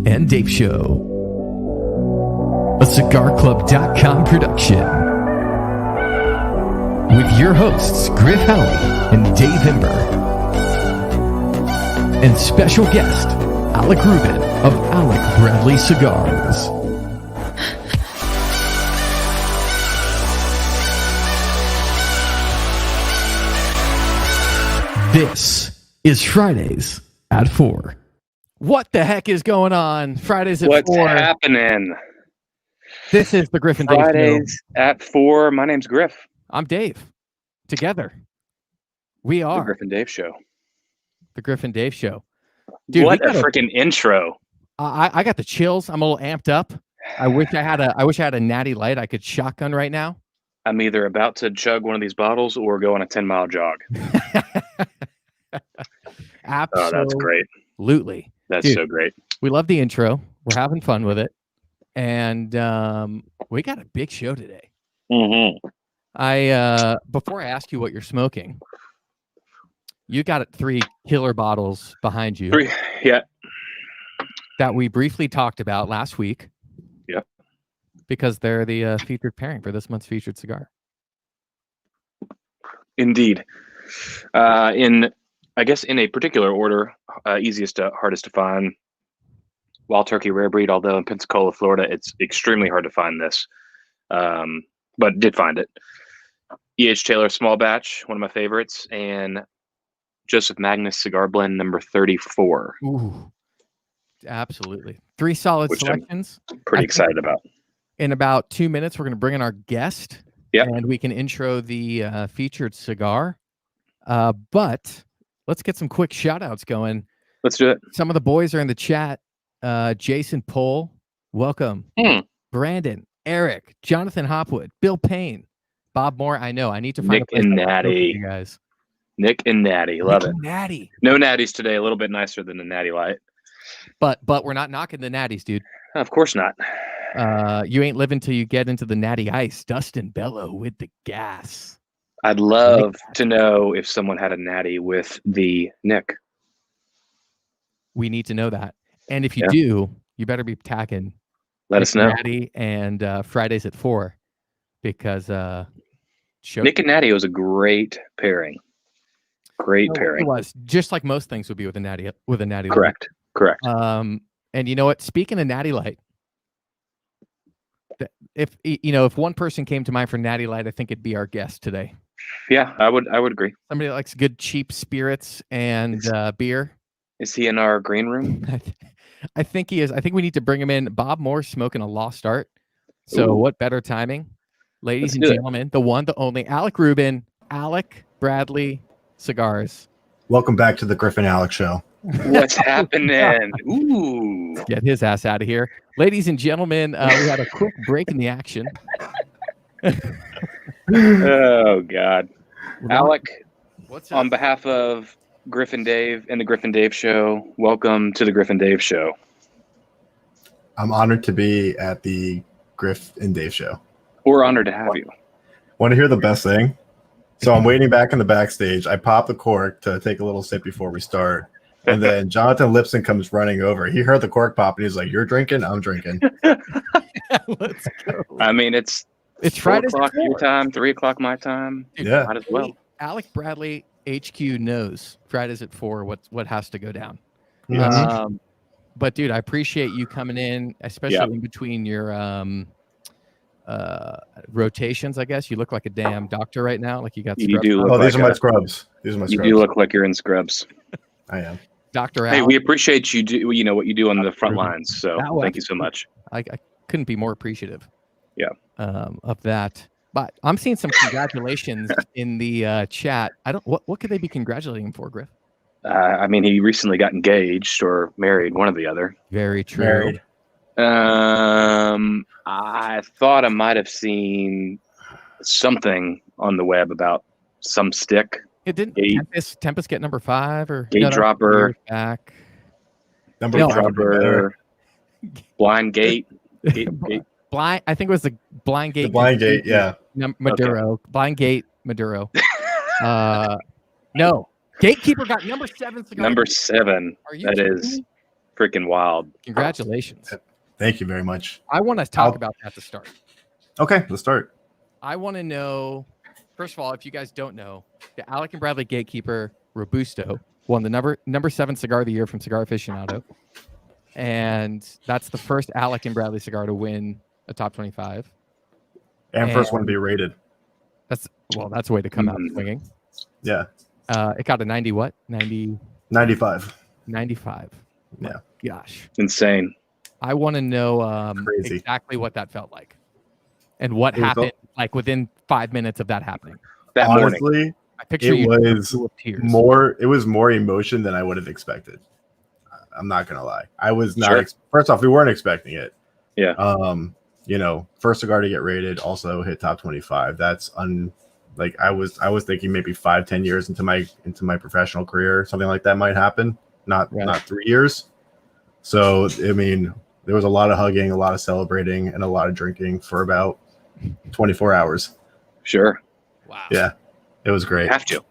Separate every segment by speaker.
Speaker 1: and Dave Show. A CigarClub.com production. With your hosts, Griff Howley and Dave Ember. And special guest, Alec Rubin of Alec Bradley Cigars. This is Fridays at 4. What the heck is going on? Fridays at 4.
Speaker 2: What's happening?
Speaker 1: This is the Griff and Dave Show.
Speaker 2: Fridays at 4. My name's Griff.
Speaker 1: I'm Dave. Together, we are
Speaker 2: The Griff and Dave Show.
Speaker 1: The Griff and Dave Show. Dude,
Speaker 2: what a freaking intro.
Speaker 1: I got the chills. I'm a little amped up. I wish I had a natty light I could shotgun right now.
Speaker 2: I'm either about to chug one of these bottles or go on a 10-mile jog.
Speaker 1: Absolutely.
Speaker 2: Oh, that's great.
Speaker 1: Absolutely.
Speaker 2: That's
Speaker 1: Dude,
Speaker 2: so great.
Speaker 1: We love the intro. We're having fun with it. And we got a big show today.
Speaker 2: Mm-hmm.
Speaker 1: Before I ask you what you're smoking, you got 3 killer bottles behind you.
Speaker 2: 3, yeah.
Speaker 1: That we briefly talked about last week.
Speaker 2: Yep.
Speaker 1: Because they're the featured pairing for this month's featured cigar.
Speaker 2: Indeed. I guess in a particular order, easiest to hardest to find, Wild Turkey Rare Breed, although in Pensacola, Florida, it's extremely hard to find this. But did find it. E.H. Taylor Small Batch, one of my favorites, and Joseph Magnus Cigar Blend number 34.
Speaker 1: Ooh, absolutely. 3 solid selections.
Speaker 2: I'm pretty excited about.
Speaker 1: In about 2 minutes, we're going to bring in our guest.
Speaker 2: Yeah.
Speaker 1: And we can intro the featured cigar. But let's get some quick shout outs going.
Speaker 2: Let's do it.
Speaker 1: Some of the boys are in the chat. Jason Pohl, welcome. Brandon, Eric, Jonathan Hopwood, Bill Payne, Bob Moore. I know. I need to find
Speaker 2: Nick
Speaker 1: a place
Speaker 2: and
Speaker 1: to
Speaker 2: Natty.
Speaker 1: you guys.
Speaker 2: Nick and Natty. Love
Speaker 1: Nick
Speaker 2: it.
Speaker 1: And Natty.
Speaker 2: No natties today. A little bit nicer than the Natty Light.
Speaker 1: But we're not knocking the natties, dude.
Speaker 2: Of course not.
Speaker 1: You ain't living till you get into the natty ice. Dustin Bellow with the gas.
Speaker 2: I'd love to know if someone had a natty with the Nick.
Speaker 1: We need to know that. And if you do, you better be tagging
Speaker 2: Let us know.
Speaker 1: Natty and Fridays at 4 because
Speaker 2: Nick and Natty was a great pairing. Great pairing.
Speaker 1: It was just like most things would be with a natty
Speaker 2: Correct.
Speaker 1: light.
Speaker 2: Correct.
Speaker 1: And you know what? Speaking of natty light, if one person came to mind for natty light, I think it'd be our guest today.
Speaker 2: Yeah, I would agree.
Speaker 1: Somebody that likes good cheap spirits and beer.
Speaker 2: Is he in our green room?
Speaker 1: I think he is. I think we need to bring him in. Bob Moore's smoking a lost art. So what better timing? Ladies and gentlemen, the one, the only, Alec Rubin, Alec Bradley Cigars.
Speaker 3: Welcome back to the Griff and Alec Show.
Speaker 2: What's happening? Ooh.
Speaker 1: Let's get his ass out of here. Ladies and gentlemen, we had a quick break in the action.
Speaker 2: Oh, God. Alec,
Speaker 1: what's up?
Speaker 2: On behalf of Griff and Dave and the Griff and Dave Show, welcome to the Griff and Dave Show.
Speaker 3: I'm honored to be at the Griff and Dave Show.
Speaker 2: We're honored to have you.
Speaker 3: Want to hear the best thing? So I'm waiting back in the backstage. I pop the cork to take a little sip before we start. And then Jonathan Lipson comes running over. He heard the cork pop and he's like, "You're drinking? I'm drinking."
Speaker 1: Let's go.
Speaker 2: I mean, it's
Speaker 1: Friday
Speaker 2: 4:00 your time, 3:00 my time.
Speaker 1: Dude,
Speaker 3: yeah.
Speaker 2: Might as well.
Speaker 1: Alec Bradley HQ knows Fridays at 4 what has to go down.
Speaker 3: Mm-hmm.
Speaker 1: But dude, I appreciate you coming in, especially in between your rotations. I guess you look like a damn doctor right now. Like you got.
Speaker 2: You do. Look
Speaker 3: These are my scrubs. These are my scrubs.
Speaker 2: You do look like you're in scrubs.
Speaker 3: I am.
Speaker 1: Dr.
Speaker 2: Hey,
Speaker 1: Alec.
Speaker 2: we appreciate you do what you do on the front lines. So thank you so much.
Speaker 1: I couldn't be more appreciative.
Speaker 2: Yeah.
Speaker 1: Of that. But I'm seeing some congratulations in the chat. What could they be congratulating him for, Griff?
Speaker 2: I mean, he recently got engaged or married, one or the other.
Speaker 1: Very true.
Speaker 3: Married.
Speaker 2: I thought I might have seen something on the web about some stick.
Speaker 1: It didn't Tempest get number 5 or
Speaker 2: gate dropper
Speaker 1: back.
Speaker 3: Number
Speaker 2: gate
Speaker 3: 5 would be better.
Speaker 2: dropper, blind gate.
Speaker 1: Blind. I think it was the blind gate.
Speaker 3: The blind gate, yeah.
Speaker 1: Maduro. Okay. Blind gate Maduro. No. Gatekeeper got number 7 cigar.
Speaker 2: Number 7.
Speaker 1: Are you
Speaker 2: that
Speaker 1: kidding
Speaker 2: is
Speaker 1: me?
Speaker 2: freaking wild.
Speaker 1: Congratulations.
Speaker 3: Thank you very much.
Speaker 1: I want to talk about that to start.
Speaker 3: Okay, let's start.
Speaker 1: I want to know, first of all, if you guys don't know, the Alec and Bradley Gatekeeper Robusto won the number 7 cigar of the year from Cigar Aficionado. And that's the first Alec and Bradley cigar to win a top 25.
Speaker 3: And first one to be rated.
Speaker 1: That's a way to come out swinging.
Speaker 3: Yeah.
Speaker 1: It got a 90 what?
Speaker 3: 95.
Speaker 1: 95.
Speaker 3: Yeah.
Speaker 1: Gosh.
Speaker 2: Insane.
Speaker 1: I want to know exactly what that felt like. And what happened like within 5 minutes of that happening.
Speaker 2: That
Speaker 3: Honestly,
Speaker 2: morning.
Speaker 1: I picture
Speaker 3: it was more emotion than I would have expected. I'm not gonna lie. I was not. First off, we weren't expecting it.
Speaker 2: Yeah.
Speaker 3: First cigar to get rated, also hit top 25. That's like I was thinking maybe 5-10 years into my professional career, something like that might happen. Not 3 years. So I mean, there was a lot of hugging, a lot of celebrating, and a lot of drinking for about 24 hours.
Speaker 2: Sure.
Speaker 1: Wow.
Speaker 3: Yeah, it was great.
Speaker 2: You have to.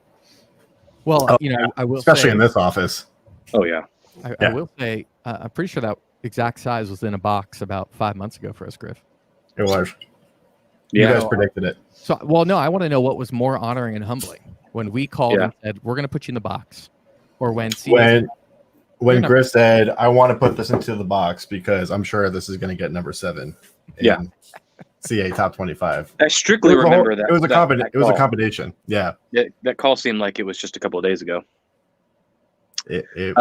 Speaker 1: Well, I will
Speaker 3: especially
Speaker 1: say,
Speaker 3: in this office.
Speaker 2: Oh yeah.
Speaker 1: I will say, I'm pretty sure that exact size was in a box about 5 months ago for us, Griff.
Speaker 3: It was.
Speaker 2: Yeah.
Speaker 3: You guys predicted it.
Speaker 1: So, no, I want to know what was more honoring and humbling when we called and said, we're going to put you in the box, or when
Speaker 3: Griff said, I want to put this into the box because I'm sure this is going to get number 7. CA top 25.
Speaker 2: I strictly remember that.
Speaker 3: It was a combination. Yeah.
Speaker 2: That call seemed like it was just a couple of days ago.
Speaker 3: It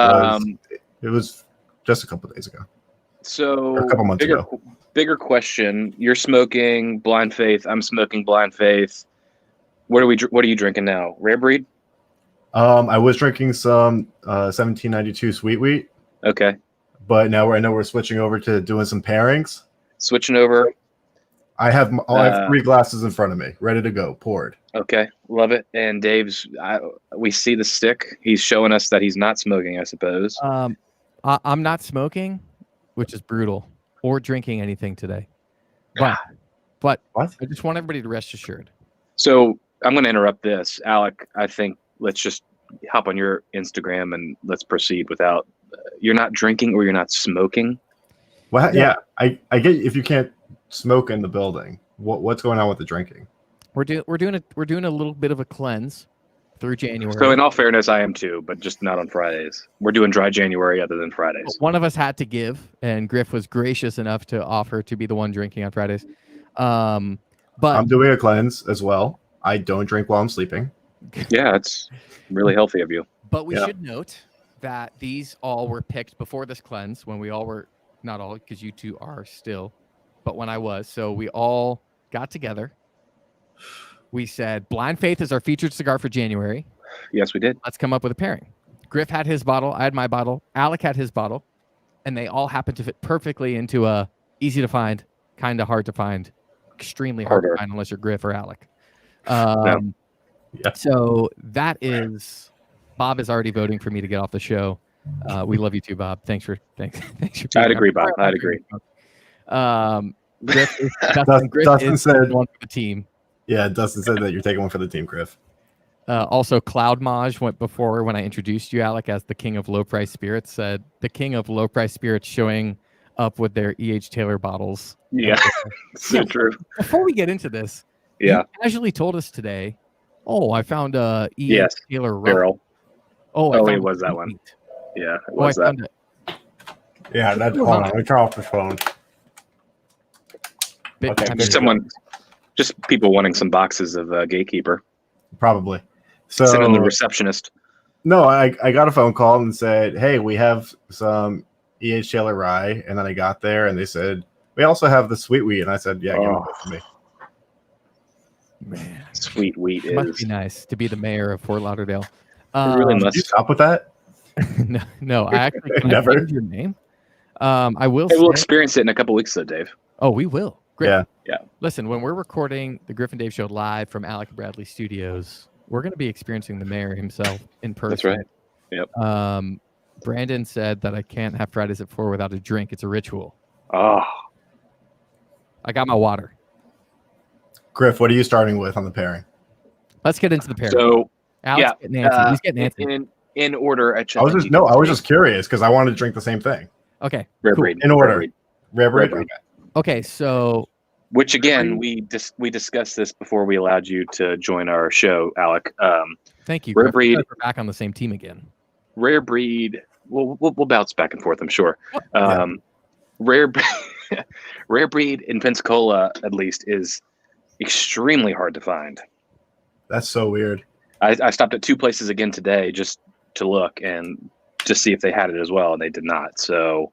Speaker 3: was just a couple of days ago.
Speaker 2: So
Speaker 3: or a couple months ago.
Speaker 2: Bigger question. You're smoking Blind Faith. I'm smoking Blind Faith. What are you drinking now? Rare breed?
Speaker 3: I was drinking some 1792 sweet wheat.
Speaker 2: Okay.
Speaker 3: But now I know we're switching over to doing some pairings.
Speaker 2: Switching over.
Speaker 3: I have 3 glasses in front of me, ready to go, poured.
Speaker 2: Okay, love it. And we see the stick. He's showing us that he's not smoking, I suppose.
Speaker 1: I'm not smoking, which is brutal, or drinking anything today. But
Speaker 3: what?
Speaker 1: I just want everybody to rest assured.
Speaker 2: So I'm going to interrupt this, Alec. I think let's just hop on your Instagram and let's proceed without. You're not drinking or you're not smoking.
Speaker 3: Well, yeah, I get if you can't smoke in the building. What's going on with the drinking?
Speaker 1: We're doing a little bit of a cleanse through January.
Speaker 2: So in all fairness, I am too, but just not on Fridays. We're doing dry January other than Fridays.
Speaker 1: One of us had to give, and Griff was gracious enough to offer to be the one drinking on Fridays. But
Speaker 3: I'm doing a cleanse as well. I don't drink while I'm sleeping.
Speaker 2: Yeah, it's really healthy of you.
Speaker 1: But we should note that these all were picked before this cleanse when we all were, not all, because you two are still, but when I was. So we all got together. We said, Blind Faith is our featured cigar for January.
Speaker 2: Yes, we did.
Speaker 1: Let's come up with a pairing. Griff had his bottle. I had my bottle. Alec had his bottle. And they all happened to fit perfectly into a easy to find, kind of hard to find, extremely hard to find unless you're Griff or Alec. So that is, Bob is already voting for me to get off the show. We love you too, Bob. Thanks for
Speaker 2: I'd agree, Bob. I'd agree.
Speaker 3: Dustin said
Speaker 1: one for the team.
Speaker 3: Yeah, Dustin said that you're taking one for the team, Griff.
Speaker 1: Also, Cloud Maj went before when I introduced you, Alec, as the king of low price spirits. Said the king of low price spirits showing up with their E.H. Taylor bottles.
Speaker 2: Yeah, so true.
Speaker 1: Before we get into this, you casually told us today, "Oh, I found a E.H. Taylor
Speaker 2: barrel."
Speaker 1: Oh,
Speaker 2: it was that one. Yeah, it was that.
Speaker 3: Yeah, that's hold on. Let me turn off the phone.
Speaker 2: Just people wanting some boxes of Gatekeeper.
Speaker 3: Probably. So
Speaker 2: sending the receptionist.
Speaker 3: No, I got a phone call and said, "Hey, we have some E.H. Taylor rye," and then I got there and they said, "We also have the sweet wheat," and I said, "Yeah, give it to me."
Speaker 1: Man,
Speaker 2: sweet wheat
Speaker 1: must be nice to be the mayor of Fort Lauderdale.
Speaker 2: Really must.
Speaker 3: Did you stop with that?
Speaker 1: no, I actually
Speaker 3: never.
Speaker 1: Your name. I will.
Speaker 2: We'll experience it in a couple weeks, though, Dave.
Speaker 1: Oh, we will. Great.
Speaker 2: Yeah.
Speaker 1: Listen, when we're recording the Griff and Dave Show live from Alec and Bradley Studios, we're going to be experiencing the mayor himself in person.
Speaker 2: That's right. Yep.
Speaker 1: Brandon said that I can't have Fridays at 4 without a drink. It's a ritual.
Speaker 2: Oh.
Speaker 1: I got my water.
Speaker 3: Griff, what are you starting with on the pairing?
Speaker 1: Let's get into the pairing.
Speaker 2: So,
Speaker 1: Alex getting Nancy. He's getting Nancy.
Speaker 2: In order, I
Speaker 3: was just curious because I wanted to drink the same thing.
Speaker 1: Okay.
Speaker 2: Rare
Speaker 1: cool.
Speaker 2: breed.
Speaker 3: In order.
Speaker 2: Rare breed.
Speaker 3: Rare breed.
Speaker 2: Rare breed.
Speaker 1: Okay. So
Speaker 2: Which again, we discussed this before we allowed you to join our show, Alec.
Speaker 1: thank you.
Speaker 2: Rare
Speaker 1: Griff.
Speaker 2: breed.
Speaker 1: We're back on the same team again.
Speaker 2: Rare breed. We'll bounce back and forth, I'm sure.
Speaker 3: Yeah.
Speaker 2: Rare rare breed in Pensacola, at least, is extremely hard to find.
Speaker 3: That's so weird.
Speaker 2: I stopped at 2 places again today just to look and just see if they had it as well, and they did not. So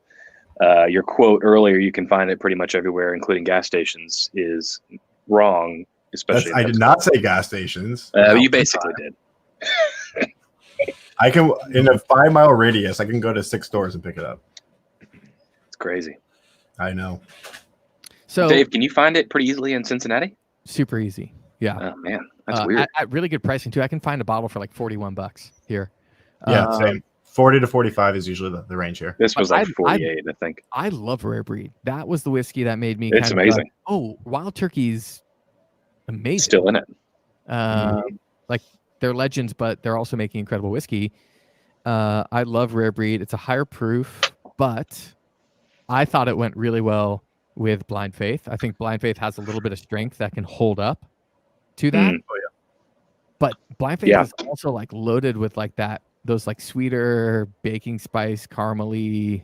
Speaker 2: your quote earlier, you can find it pretty much everywhere, including gas stations, is wrong. Especially
Speaker 3: I did not say gas stations.
Speaker 2: you basically did.
Speaker 3: I can, in a 5-mile radius, I can go to 6 stores and pick it up.
Speaker 2: It's crazy.
Speaker 3: I know.
Speaker 1: So
Speaker 2: Dave, can you find it pretty easily in Cincinnati?
Speaker 1: super easy. Yeah.
Speaker 2: Oh man, that's weird.
Speaker 1: At really good pricing too. I can find a bottle for like $41 here.
Speaker 3: Yeah, same. 40 to 45 is usually the range here.
Speaker 2: This was like 48, I think.
Speaker 1: I love Rare Breed. That was the whiskey that made me.
Speaker 2: It's amazing.
Speaker 1: Oh, Wild Turkey's amazing.
Speaker 2: Still in it.
Speaker 1: Like they're legends, but they're also making incredible whiskey. I love Rare Breed. It's a higher proof, but I thought it went really well with Blind Faith. I think Blind Faith has a little bit of strength that can hold up to that.
Speaker 3: Oh, yeah.
Speaker 1: But Blind Faith is also like loaded with like those like sweeter baking spice, caramely.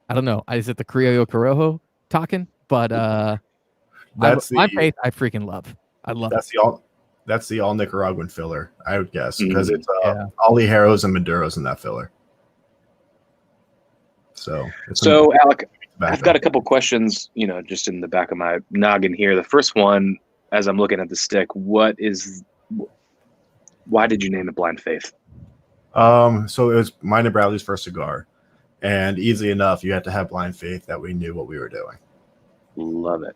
Speaker 1: I don't know. Is it the Criollo Corojo talking? But
Speaker 3: That's
Speaker 1: Blind Faith I freaking love. I love it.
Speaker 3: That's the all Nicaraguan filler, I would guess, because it's Alijeros and Maduros in that filler. So
Speaker 2: Alec, I've got a couple questions, just in the back of my noggin here. The first one, as I'm looking at the stick, why did you name it Blind Faith?
Speaker 3: So it was mine and Bradley's first cigar, and easy enough, you had to have Blind Faith that we knew what we were doing.
Speaker 2: Love it.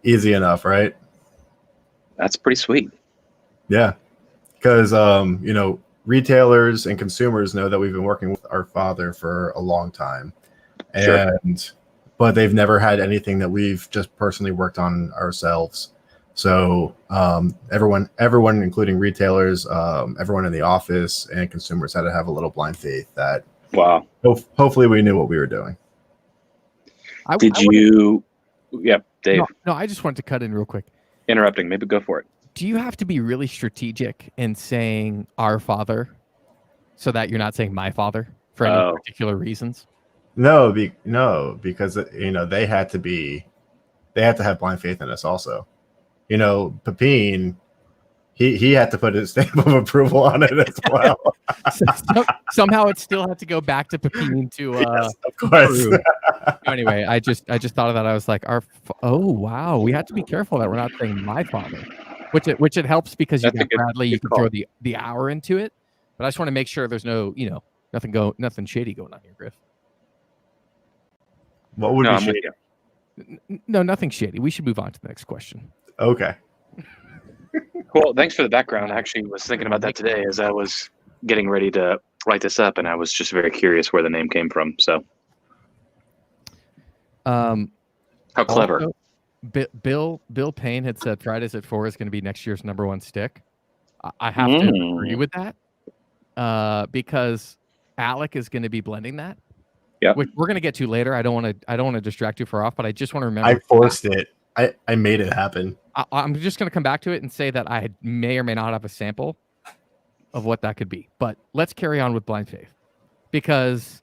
Speaker 3: Easy enough, right?
Speaker 2: That's pretty sweet.
Speaker 3: Yeah, because retailers and consumers know that we've been working with our father for a long time, but they've never had anything that we've just personally worked on ourselves. So everyone, including retailers, everyone in the office and consumers had to have a little Blind Faith that.
Speaker 2: Wow.
Speaker 3: Hopefully we knew what we were doing.
Speaker 2: Yeah, Dave.
Speaker 1: No, I just wanted to cut in real quick.
Speaker 2: Interrupting, maybe go for it.
Speaker 1: Do you have to be really strategic in saying our father so that you're not saying my father for any particular reasons?
Speaker 3: No, because they had to have Blind Faith in us also. Pepin, he had to put his stamp of approval on it as well.
Speaker 1: Somehow it still had to go back to Pepin to
Speaker 3: yes, of course.
Speaker 1: Anyway, I just thought of that. I was like, oh wow, we have to be careful that we're not saying my father, which it helps because you got Bradley, you can throw the hour into it. But I just want to make sure there's no nothing shady going on here, Griff.
Speaker 3: What would be shady?
Speaker 1: No, nothing shady. We should move on to the next question.
Speaker 3: Okay.
Speaker 2: Cool. Thanks for the background. I actually was thinking about that today as I was getting ready to write this up, and I was just very curious where the name came from. So, how clever.
Speaker 1: Also, Bill Payne had said Fridays at 4 is going to be next year's #1 stick. I have to agree with that because Alec is going to be blending that.
Speaker 2: Yeah,
Speaker 1: which we're going to get to later. I don't want to distract you far off, but I just want to remember.
Speaker 3: I forced it. I made it happen.
Speaker 1: I'm just going to come back to it and say that I may or may not have a sample of what that could be. But let's carry on with Blind Faith because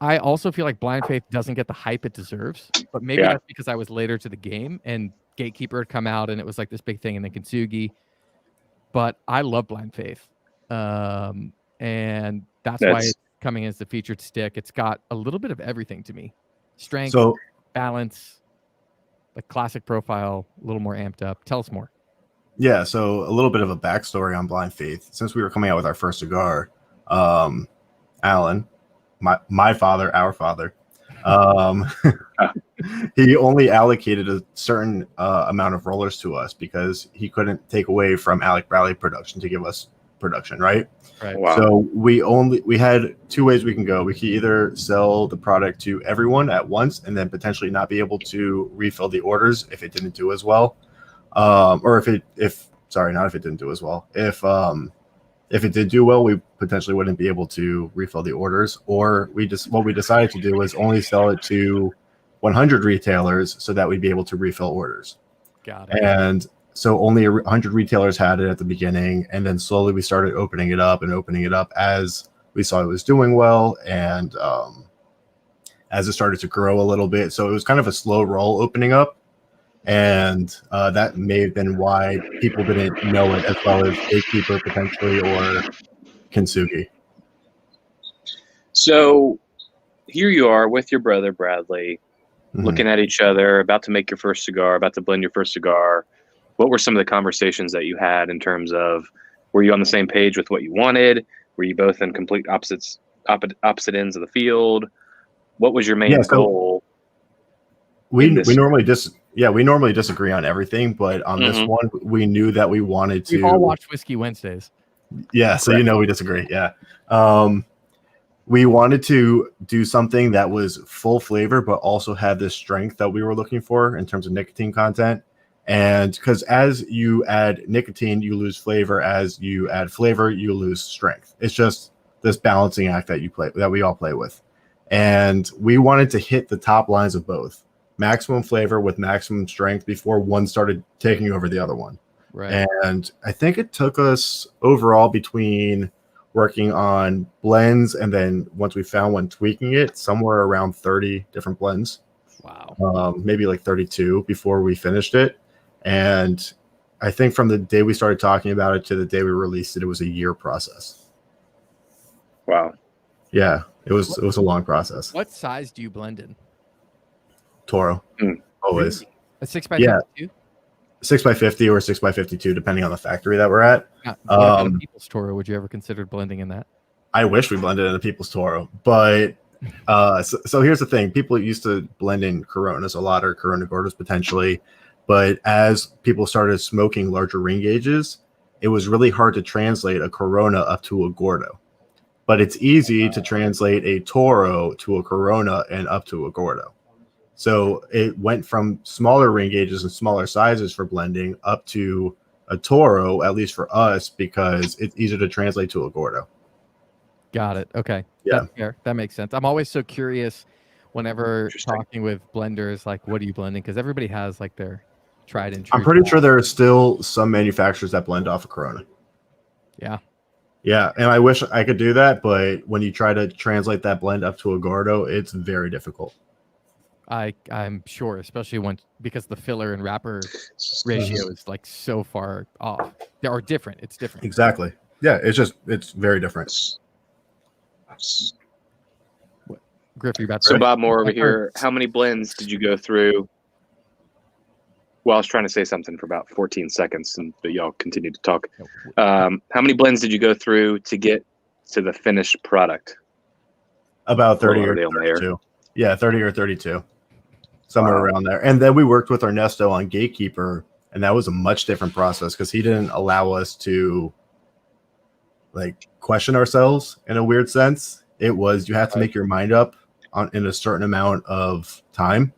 Speaker 1: I also feel like Blind Faith doesn't get the hype it deserves. But maybe that's because I was later to the game and Gatekeeper had come out and it was like this big thing and then Kintsugi. But I love Blind Faith. And that's why it's coming as the featured stick. It's got a little bit of everything to me. Strength, balance, the classic profile, a little more amped up. Tell us more.
Speaker 3: Yeah, so a little bit of a backstory on Blind Faith. Since we were coming out with our first cigar, Alan, my father, our father, he only allocated a certain amount of rollers to us because he couldn't take away from Alec Bradley production to give us production, right?
Speaker 2: Wow.
Speaker 3: So we had 2 ways we can go. We could either sell the product to everyone at once and then potentially not be able to refill the orders if it didn't do as well, or if not if it didn't do as well. If If it did do well, we potentially wouldn't be able to refill the orders, or what we decided to do was only sell it to 100 retailers so that we'd be able to refill orders.
Speaker 1: Got it.
Speaker 3: And so only 100 retailers had it at the beginning, and then slowly we started opening it up as we saw it was doing well, and as it started to grow a little bit. So it was kind of a slow roll opening up, and that may have been why people didn't know it as well as Gatekeeper potentially or Kintsugi.
Speaker 2: So here you are with your brother Bradley, looking at each other, about to make your first cigar, about to blend your first cigar. What were some of the conversations that you had in terms of, were you on the same page with what you wanted? Were you both in complete opposite ends of the field? What was your main goal?
Speaker 3: We normally disagree on everything, but on this one, we knew that we wanted to.
Speaker 1: We all watched Whiskey Wednesdays.
Speaker 3: Yeah, so we disagree. Yeah. We wanted to do something that was full flavor, but also had this strength that we were looking for in terms of nicotine content. And because as you add nicotine, you lose flavor. As you add flavor, you lose strength. It's just this balancing act that we all play with. And we wanted to hit the top lines of both. Maximum flavor with maximum strength before one started taking over the other one.
Speaker 1: Right.
Speaker 3: And I think it took us overall, between working on blends and then once we found one, tweaking it, somewhere around 30 different blends.
Speaker 1: Wow.
Speaker 3: Maybe like 32 before we finished it. And I think from the day we started talking about it to the day we released it, it was a year process.
Speaker 2: Wow.
Speaker 3: Yeah, it was a long process.
Speaker 1: What size do you blend in?
Speaker 3: Toro. Always.
Speaker 1: A 6x52?
Speaker 3: 6x50 or 6x52, depending on the factory that we're at.
Speaker 1: What about a People's Toro? Would you ever consider blending in that?
Speaker 3: I wish we blended in a People's Toro, but so here's the thing. People used to blend in Coronas a lot, or Corona Gordos potentially, but as people started smoking larger ring gauges, it was really hard to translate a Corona up to a Gordo. But it's easy to translate a Toro to a Corona and up to a Gordo. So it went from smaller ring gauges and smaller sizes for blending up to a Toro, at least for us, because it's easier to translate to a Gordo.
Speaker 1: Got it. Okay.
Speaker 3: Yeah.
Speaker 1: That's fair. That makes sense. I'm always so curious whenever talking with blenders, like, what are you blending? Because everybody has like their tried and true.
Speaker 3: I'm pretty sure there are still some manufacturers that blend off of Corona.
Speaker 1: Yeah.
Speaker 3: Yeah. And I wish I could do that, but when you try to translate that blend up to a Gordo, it's very difficult.
Speaker 1: I'm sure, especially because the filler and wrapper ratio is like so far off. They are different. It's different.
Speaker 3: Exactly. Yeah. It's very different.
Speaker 1: Griff, you about to
Speaker 2: So Bob Moore over here, how many blends did you go through? Well, I was trying to say something for about 14 seconds, but y'all continued to talk. How many blends did you go through to get to the finished product?
Speaker 3: About 30 or 32. Yeah, 30 or 32. Somewhere around there. And then we worked with Ernesto on Gatekeeper, and that was a much different process because he didn't allow us to like question ourselves in a weird sense. It was, you have to make your mind up in a certain amount of time.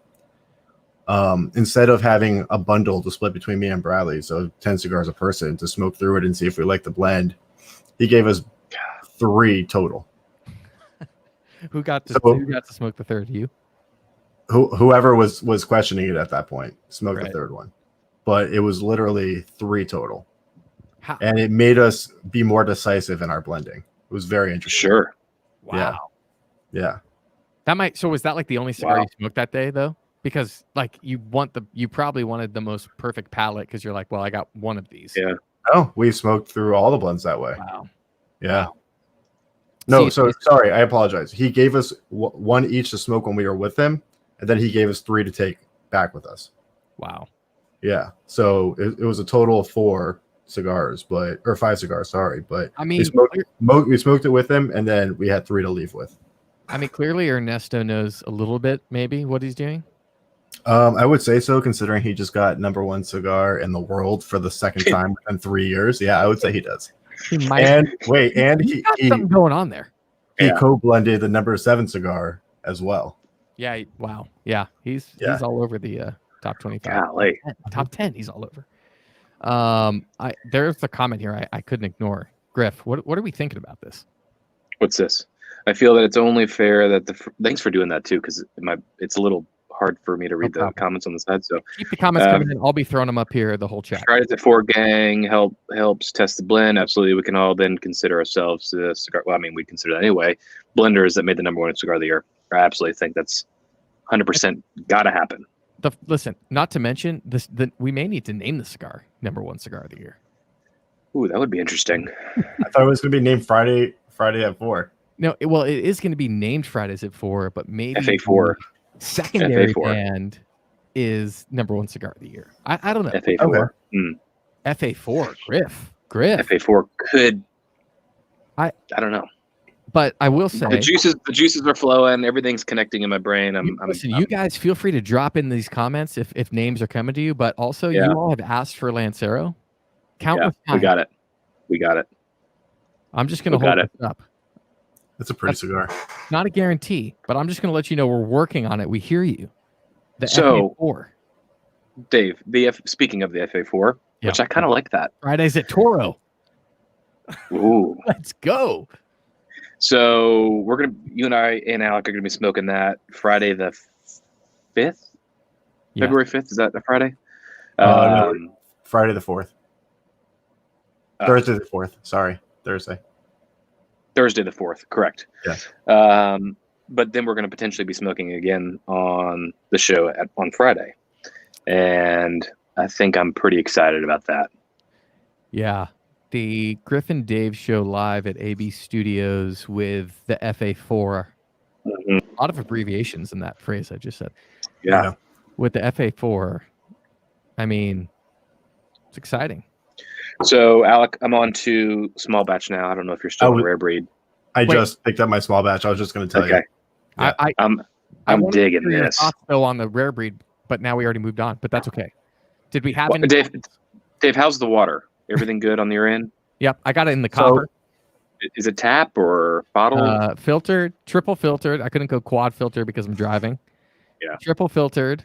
Speaker 3: Instead of having a bundle to split between me and Bradley, so 10 cigars a person, to smoke through it and see if we like the blend, he gave us 3 total.
Speaker 1: Who got to smoke the third? You?
Speaker 3: Whoever was questioning it at that point smoked the third one, but it was literally 3 total.
Speaker 1: How?
Speaker 3: And it made us be more decisive in our blending. It was very interesting.
Speaker 2: Sure.
Speaker 1: Wow.
Speaker 3: Yeah.
Speaker 1: So was that like the only cigar you smoked that day though? Because like you probably wanted the most perfect palate because you're like, well, I got one of these.
Speaker 2: Yeah.
Speaker 3: Oh, we smoked through all the blends that way.
Speaker 1: Wow.
Speaker 3: Yeah. No, sorry, I apologize. He gave us 1 each to smoke when we were with him, and then he gave us 3 to take back with us.
Speaker 1: Wow.
Speaker 3: Yeah. So it was a total of 4 cigars, or 5 cigars, sorry. But
Speaker 1: I mean,
Speaker 3: we smoked it with him, and then we had 3 to leave with.
Speaker 1: I mean, clearly Ernesto knows a little bit, maybe, what he's doing.
Speaker 3: I would say so, considering he just got #1 cigar in the world for the second time in 3 years. Yeah, I would say he does.
Speaker 1: He might.
Speaker 3: And
Speaker 1: he got something going on there.
Speaker 3: He co-blended the #7 cigar as well.
Speaker 1: Yeah. Wow. Yeah. He's all over the top 25. Top 10. He's all over. There's a comment here I couldn't ignore. Griff, what are we thinking about this?
Speaker 2: What's this? I feel that it's only fair that thanks for doing that too, because it's a little hard for me to read the comments on the side. So
Speaker 1: keep the comments coming in. I'll be throwing them up here the whole chat.
Speaker 2: Fridays at 4 gang helps test the blend. Absolutely, we can all then consider ourselves the cigar. Well, I mean, we consider that anyway. Blenders that made the #1 cigar of the year. I absolutely think that's 100% got to happen.
Speaker 1: Listen, not to mention this. We may need to name the cigar #1 cigar of the year.
Speaker 2: Ooh, that would be interesting.
Speaker 3: I thought it was going to be named Friday at 4.
Speaker 1: No, it is going to be named Fridays at 4, but maybe
Speaker 2: FA4
Speaker 1: secondary
Speaker 2: FA4
Speaker 1: band is #1 cigar of the year. I don't know.
Speaker 2: FA4.
Speaker 3: Okay.
Speaker 2: Mm.
Speaker 1: FA4, Griff.
Speaker 2: FA4 could. I don't know.
Speaker 1: But I will say
Speaker 2: the juices are flowing. Everything's connecting in my brain.
Speaker 1: You guys feel free to drop in these comments if names are coming to you. But also, you all have asked for Lancero. Countless times.
Speaker 2: We got it.
Speaker 1: I'm just going to hold it up.
Speaker 3: It's a pretty cigar.
Speaker 1: Not a guarantee, but I'm just going to let you know we're working on it. We hear you. The FA4.
Speaker 2: Dave, speaking of the FA4, which I kind of like that.
Speaker 1: Fridays at Toro.
Speaker 2: Ooh.
Speaker 1: Let's go.
Speaker 2: So you and I and Alec are gonna be smoking that Friday the 5th, February 5th. Is that a Friday?
Speaker 3: No, Friday the 4th. Thursday the 4th. Sorry, Thursday
Speaker 2: the 4th. Correct.
Speaker 3: Yes.
Speaker 2: But then we're gonna potentially be smoking again on the show on Friday, and I think I'm pretty excited about that.
Speaker 1: Yeah. The Griff and Dave show live at AB Studios with the FA4.
Speaker 2: Mm-hmm.
Speaker 1: A lot of abbreviations in that phrase I just said.
Speaker 2: Yeah.
Speaker 1: With the FA4, I mean, it's exciting.
Speaker 2: So, Alec, I'm on to small batch now. I don't know if you're still on rare breed.
Speaker 3: I just picked up my small batch. I was just going to tell you.
Speaker 1: Yeah.
Speaker 2: I'm digging this.
Speaker 1: Still on the rare breed, but now we already moved on. But that's okay. Did we have any?
Speaker 2: Dave, how's the water? Everything good on your end?
Speaker 1: Yep, I got it in the copper.
Speaker 2: Is it tap or bottle?
Speaker 1: Filtered, triple filtered. I couldn't go quad filter because I'm driving.
Speaker 2: Yeah.
Speaker 1: Triple filtered.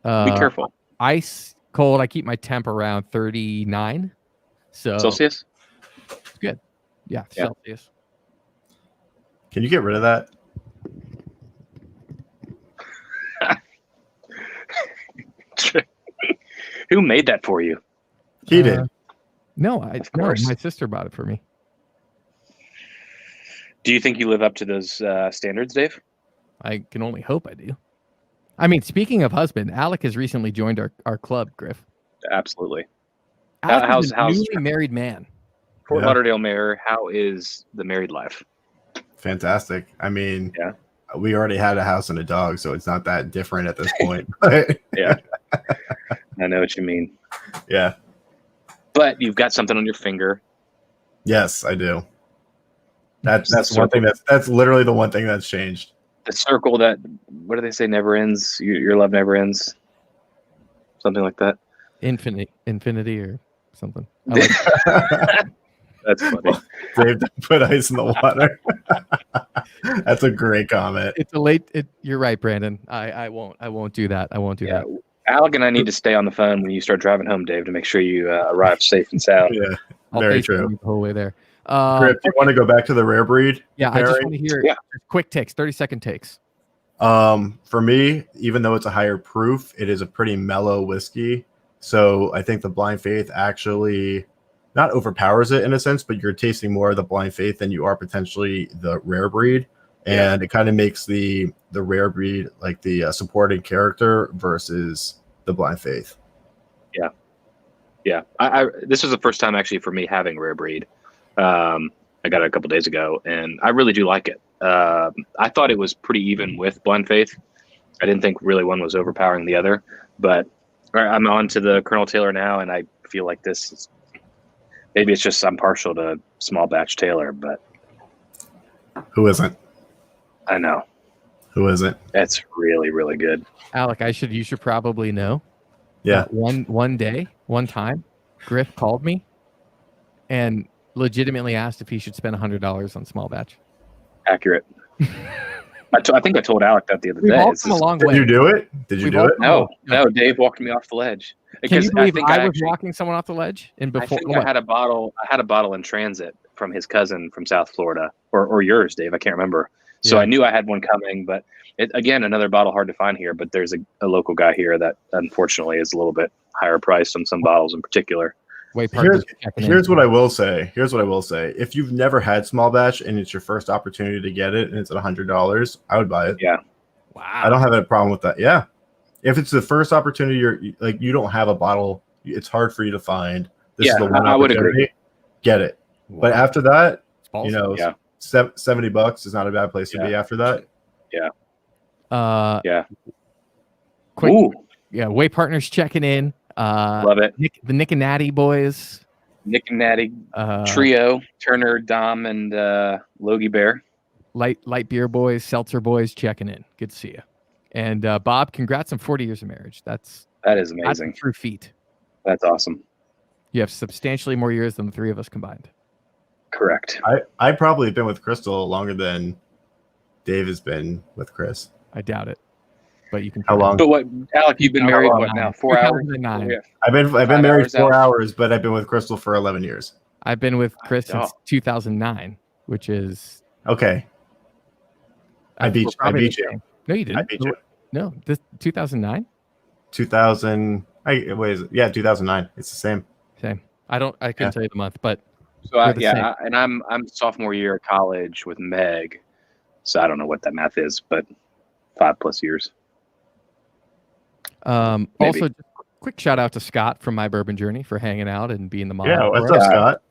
Speaker 2: Be careful.
Speaker 1: Ice cold. I keep my temp around 39. So
Speaker 2: Celsius?
Speaker 1: It's good. Yeah, Celsius.
Speaker 3: Can you get rid of that?
Speaker 2: Who made that for you?
Speaker 3: He did.
Speaker 1: No, my sister bought it for me.
Speaker 2: Do you think you live up to those standards, Dave?
Speaker 1: I can only hope I do. I mean, speaking of husband, Alec has recently joined our club, Griff.
Speaker 2: Absolutely.
Speaker 1: Alec is a newly married man.
Speaker 2: Fort Lauderdale Mayor, how is the married life?
Speaker 3: Fantastic. I mean, we already had a house and a dog, so it's not that different at this point.
Speaker 2: Yeah. I know what you mean.
Speaker 3: Yeah.
Speaker 2: But you've got something on your finger.
Speaker 3: Yes, I do. That's one thing that's literally the one thing that's changed.
Speaker 2: The circle that, what do they say, never ends? Your love never ends? Something like that.
Speaker 1: Infinity or something.
Speaker 2: That's funny.
Speaker 3: Dave put ice in the water. That's a great comment.
Speaker 1: It's you're right, Brandon. I won't do that. I won't do that.
Speaker 2: Alec and I need to stay on the phone when you start driving home, Dave, to make sure you arrive safe and sound.
Speaker 3: Yeah, very true.
Speaker 1: The whole way there.
Speaker 3: Griff, do you want to go back to the rare breed?
Speaker 1: Yeah, I just want to hear quick takes, 30-second takes.
Speaker 3: For me, even though it's a higher proof, it is a pretty mellow whiskey. So I think the Blind Faith actually not overpowers it in a sense, but you're tasting more of the Blind Faith than you are potentially the rare breed. And it kind of makes the rare breed like the supporting character versus the Blind Faith.
Speaker 2: Yeah. This was the first time actually for me having rare breed. I got it a couple days ago, and I really do like it. I thought it was pretty even with Blind Faith. I didn't think really one was overpowering the other, but I'm on to the Colonel Taylor now, and I feel like this is maybe it's just I'm partial to small batch Taylor, but
Speaker 3: who isn't?
Speaker 2: I know.
Speaker 3: Who isn't?
Speaker 2: That's really, really good.
Speaker 1: Alec, you should probably know.
Speaker 3: Yeah.
Speaker 1: One day, one time, Griff called me and legitimately asked if he should spend $100 on small batch.
Speaker 2: Accurate. I think I told Alec that the other day.
Speaker 1: Walked him a long way.
Speaker 3: Did you do it? Did you do it?
Speaker 2: No. Dave walked me off the ledge.
Speaker 1: Can you believe I was walking someone off the ledge? And before
Speaker 2: I had a bottle in transit from his cousin from South Florida, or yours, Dave. I can't remember. So
Speaker 1: Yeah.
Speaker 2: I knew I had one coming, but again, another bottle hard to find here. But there's a local guy here that unfortunately is a little bit higher priced on some bottles in particular.
Speaker 3: Here's what I will say. If you've never had small batch and it's your first opportunity to get it and it's at $100, I would buy it.
Speaker 2: Yeah.
Speaker 1: Wow.
Speaker 3: I don't have a problem with that. Yeah. If it's the first opportunity, you don't have a bottle, it's hard for you to find. This is the one
Speaker 2: I would
Speaker 3: opportunity.
Speaker 2: agree.
Speaker 3: Get it.
Speaker 1: Wow.
Speaker 3: But after that,
Speaker 1: Yeah.
Speaker 3: $70 is not a bad place to be after that.
Speaker 2: Yeah.
Speaker 1: Quick,
Speaker 2: Ooh,
Speaker 1: Way Partners checking in.
Speaker 2: love it.
Speaker 1: The Nick and Natty boys.
Speaker 2: Nick and Natty trio, Turner, Dom, and Logie Bear.
Speaker 1: Light beer boys, seltzer boys checking in. Good to see you. And Bob, congrats on 40 years of marriage.
Speaker 2: That is
Speaker 1: That's a
Speaker 2: amazing.
Speaker 1: true feat.
Speaker 2: That's awesome.
Speaker 1: You have substantially more years than the three of us combined.
Speaker 2: Correct.
Speaker 3: I probably have been with Crystal longer than Dave has been with Chris.
Speaker 1: I doubt it. But you can.
Speaker 3: How long?
Speaker 2: But what, Alec? You've been married what now? 4 hours.
Speaker 1: 2009.
Speaker 2: Yeah.
Speaker 3: I've been
Speaker 2: 5
Speaker 3: married
Speaker 2: hours
Speaker 3: 4
Speaker 2: out.
Speaker 3: hours, but I've been with Crystal for 11 years.
Speaker 1: I've been with Chris
Speaker 2: Oh.
Speaker 1: since 2009, which is.
Speaker 3: Okay. I beat you.
Speaker 1: No, you didn't.
Speaker 3: I beat you.
Speaker 1: No, this 2009.
Speaker 3: 2000. What is it? Yeah, 2009. It's the same.
Speaker 1: Same. I couldn't tell you the month, but
Speaker 2: So I'm sophomore year of college with Meg. So I don't know what that math is, but 5+ years.
Speaker 1: also just quick shout out to Scott from My Bourbon Journey for hanging out and being the mod.
Speaker 3: Yeah, what's
Speaker 1: for
Speaker 3: up,
Speaker 1: us.
Speaker 3: Scott?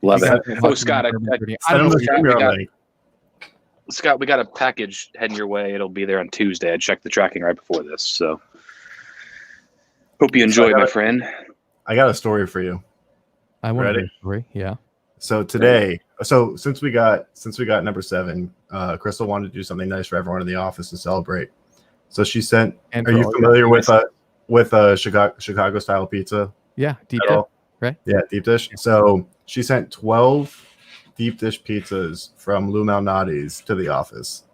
Speaker 2: Love
Speaker 1: You
Speaker 2: it.
Speaker 1: guys
Speaker 2: Oh,
Speaker 1: watching
Speaker 2: Scott,
Speaker 1: My Bourbon Journey. I
Speaker 3: Send
Speaker 1: don't
Speaker 3: him
Speaker 1: know
Speaker 3: the
Speaker 1: what
Speaker 3: stream
Speaker 2: got-
Speaker 3: link.
Speaker 2: Scott, we got a package heading your way. It'll be there on Tuesday. I checked the tracking right before this. So hope you enjoy, my friend.
Speaker 3: I got a story for you.
Speaker 1: I want to
Speaker 3: Ready?
Speaker 1: hear a story. Yeah.
Speaker 3: So today, since we got number 7, Crystal wanted to do something nice for everyone in the office to celebrate. So she sent.
Speaker 1: And
Speaker 3: Are
Speaker 1: for
Speaker 3: you
Speaker 1: all
Speaker 3: familiar with Chicago style pizza?
Speaker 1: Yeah. Deep
Speaker 3: At
Speaker 1: dip,
Speaker 3: all?
Speaker 1: right?
Speaker 3: Yeah, deep dish. So she sent 12 deep dish pizzas from Lou Malnati's to the office.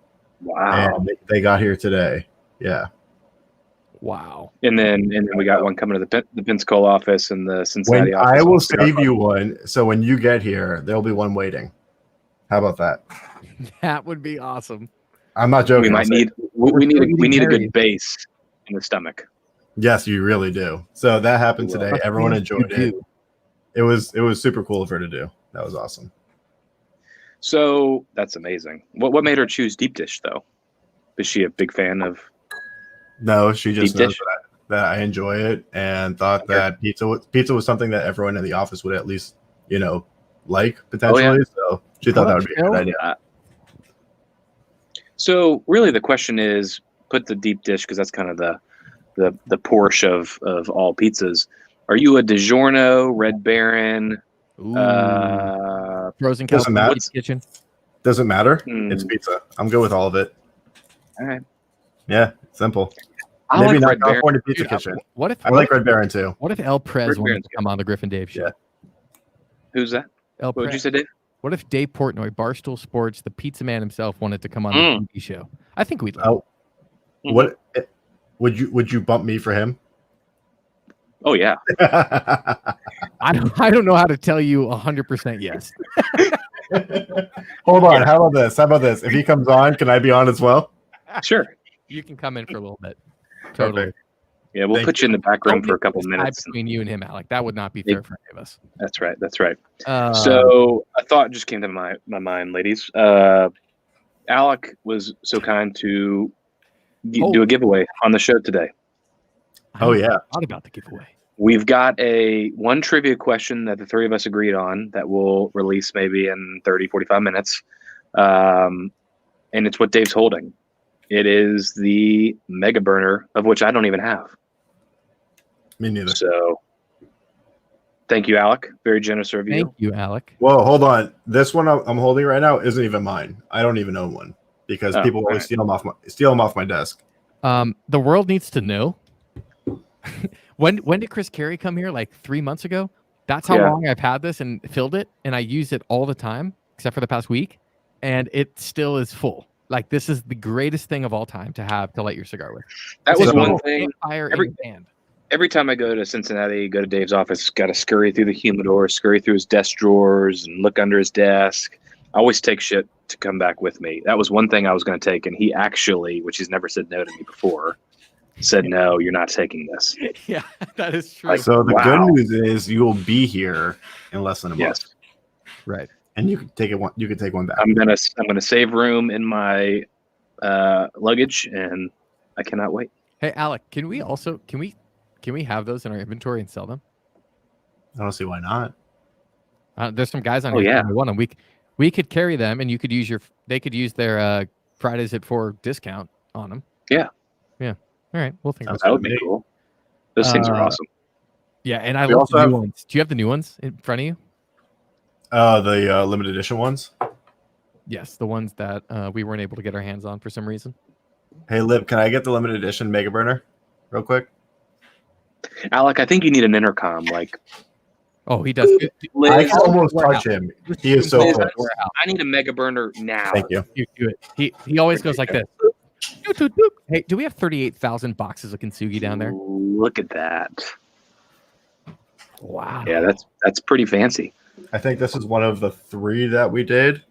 Speaker 2: Wow.
Speaker 3: And they got here today. Yeah.
Speaker 1: Wow.
Speaker 2: And then we got one coming to the Pensacola office and the Cincinnati
Speaker 3: When
Speaker 2: office.
Speaker 3: I will save you one. So when you get here, there'll be one waiting. How about that?
Speaker 1: That would be awesome.
Speaker 3: I'm not joking.
Speaker 2: We might need we need a good base in the stomach.
Speaker 3: Yes, you really do. So that happened today. Everyone enjoyed it. It was super cool of her to do. That was awesome.
Speaker 2: So that's amazing. What made her choose deep dish though? Is she a big fan of?
Speaker 3: No, she just
Speaker 2: Deep
Speaker 3: knows
Speaker 2: dish?
Speaker 3: that I enjoy it and thought that pizza was something that everyone in the office would at least, like potentially.
Speaker 2: Oh, yeah.
Speaker 3: So she thought that would be a good idea.
Speaker 2: So really the question is, put the deep dish because that's kind of the Porsche of all pizzas. Are you a DiGiorno, Red Baron?
Speaker 1: Ooh.
Speaker 3: Doesn't
Speaker 1: Frozen California
Speaker 3: matter.
Speaker 1: kitchen.
Speaker 3: Doesn't matter.
Speaker 2: Hmm.
Speaker 3: It's pizza. I'm good with all of it.
Speaker 2: All right.
Speaker 3: Yeah, simple.
Speaker 2: I
Speaker 3: Maybe
Speaker 2: like
Speaker 3: not
Speaker 2: Red Baron.
Speaker 3: California Pizza
Speaker 1: Dude,
Speaker 3: Kitchen.
Speaker 1: What if
Speaker 3: I like Red Baron too.
Speaker 1: What if El Prez
Speaker 2: Red
Speaker 1: wanted
Speaker 2: Baron's
Speaker 1: to come on the Griff and Dave show?
Speaker 3: Yeah.
Speaker 2: Who's that?
Speaker 1: El
Speaker 2: What did you
Speaker 1: Prez.
Speaker 2: say, Dave?
Speaker 1: What if Dave Portnoy, Barstool Sports, the pizza man himself, wanted to come on
Speaker 2: Mm.
Speaker 1: the TV show? I think we'd like
Speaker 3: Oh, what would you bump me for him?
Speaker 2: Oh yeah.
Speaker 1: I don't know how to tell you 100% yes.
Speaker 3: Hold on. How about this? If he comes on, can I be on as well?
Speaker 2: Sure.
Speaker 1: You can come in for a little bit. Totally.
Speaker 3: Perfect.
Speaker 2: Yeah, we'll
Speaker 3: Thank
Speaker 2: put you in the back room
Speaker 1: Don't
Speaker 2: for a
Speaker 1: make
Speaker 2: couple
Speaker 1: this tie
Speaker 2: minutes.
Speaker 1: between you and him, Alec. That would not be fair for any of us.
Speaker 2: That's right. That's right.
Speaker 1: So
Speaker 2: So a thought just came to my mind, ladies. Alec was so kind to do a giveaway on the show today.
Speaker 3: Oh, yeah.
Speaker 1: Thought about the giveaway.
Speaker 2: We've got one trivia question that the three of us agreed on that we'll release maybe in 30, 45 minutes. And it's what Dave's holding. It is the Mega Burner, of which I don't even have.
Speaker 3: Me neither.
Speaker 2: So thank you, Alec. Very generous of you.
Speaker 1: Thank you, Alec.
Speaker 3: Whoa, hold on. This one I'm holding right now isn't even mine. I don't even own one because
Speaker 2: Oh,
Speaker 3: people always
Speaker 2: right.
Speaker 3: steal them off my desk.
Speaker 1: The world needs to know. When did Chris Carey come here? Like 3 months ago? That's how
Speaker 2: Yeah.
Speaker 1: long I've had this and filled it, and I use it all the time, except for the past week, and it still is full. Like, this is the greatest thing of all time to have to light your cigar with.
Speaker 2: That
Speaker 1: It's
Speaker 2: was
Speaker 1: a
Speaker 2: one
Speaker 1: little
Speaker 2: thing.
Speaker 1: campfire
Speaker 2: every-
Speaker 1: in your hand.
Speaker 2: every time I go to Cincinnati, go to Dave's office, got to scurry through the humidor, scurry through his desk drawers, and look under his desk. I always take shit to come back with me. That was one thing I was going to take, and he actually, which he's never said no to me before, said, "No, you're not taking this."
Speaker 1: Yeah, that is true.
Speaker 3: So the
Speaker 2: Wow.
Speaker 3: good news is you will be here in less than a month.
Speaker 2: Yes,
Speaker 1: Right.
Speaker 3: And you can take it. You can take one back.
Speaker 2: I'm gonna save room in my luggage, and I cannot wait.
Speaker 1: Hey, Alec, can we have those in our inventory and sell them?
Speaker 3: I don't see why not.
Speaker 1: There's some guys on
Speaker 2: Oh,
Speaker 1: here
Speaker 2: yeah.
Speaker 1: who want them. We could carry them, and you could use they could use their Fridays at 4 discount on them.
Speaker 2: Yeah.
Speaker 1: All right, we'll think about
Speaker 2: That would be cool. Those things are awesome.
Speaker 1: Yeah, and I
Speaker 3: We
Speaker 1: love
Speaker 3: also
Speaker 1: the new
Speaker 3: have-
Speaker 1: ones. Do you have the new ones in front of you?
Speaker 3: The limited edition ones.
Speaker 1: Yes, the ones that we weren't able to get our hands on for some reason.
Speaker 3: Hey, Lib, can I get the limited edition Mega Burner real quick?
Speaker 2: Alec, I think you need an intercom. Like,
Speaker 1: Oh, he does.
Speaker 2: Liz,
Speaker 3: I can almost touch him. He is so
Speaker 2: Liz,
Speaker 3: close.
Speaker 2: I need a mega burner now.
Speaker 3: Thank you.
Speaker 1: You do it. He always goes like this. Doop, doop, doop. Hey, do we have 38,000 boxes of Kintsugi down there?
Speaker 2: Look at that.
Speaker 1: Wow.
Speaker 2: Yeah, that's pretty fancy.
Speaker 3: I think this is one of the 3 that we did.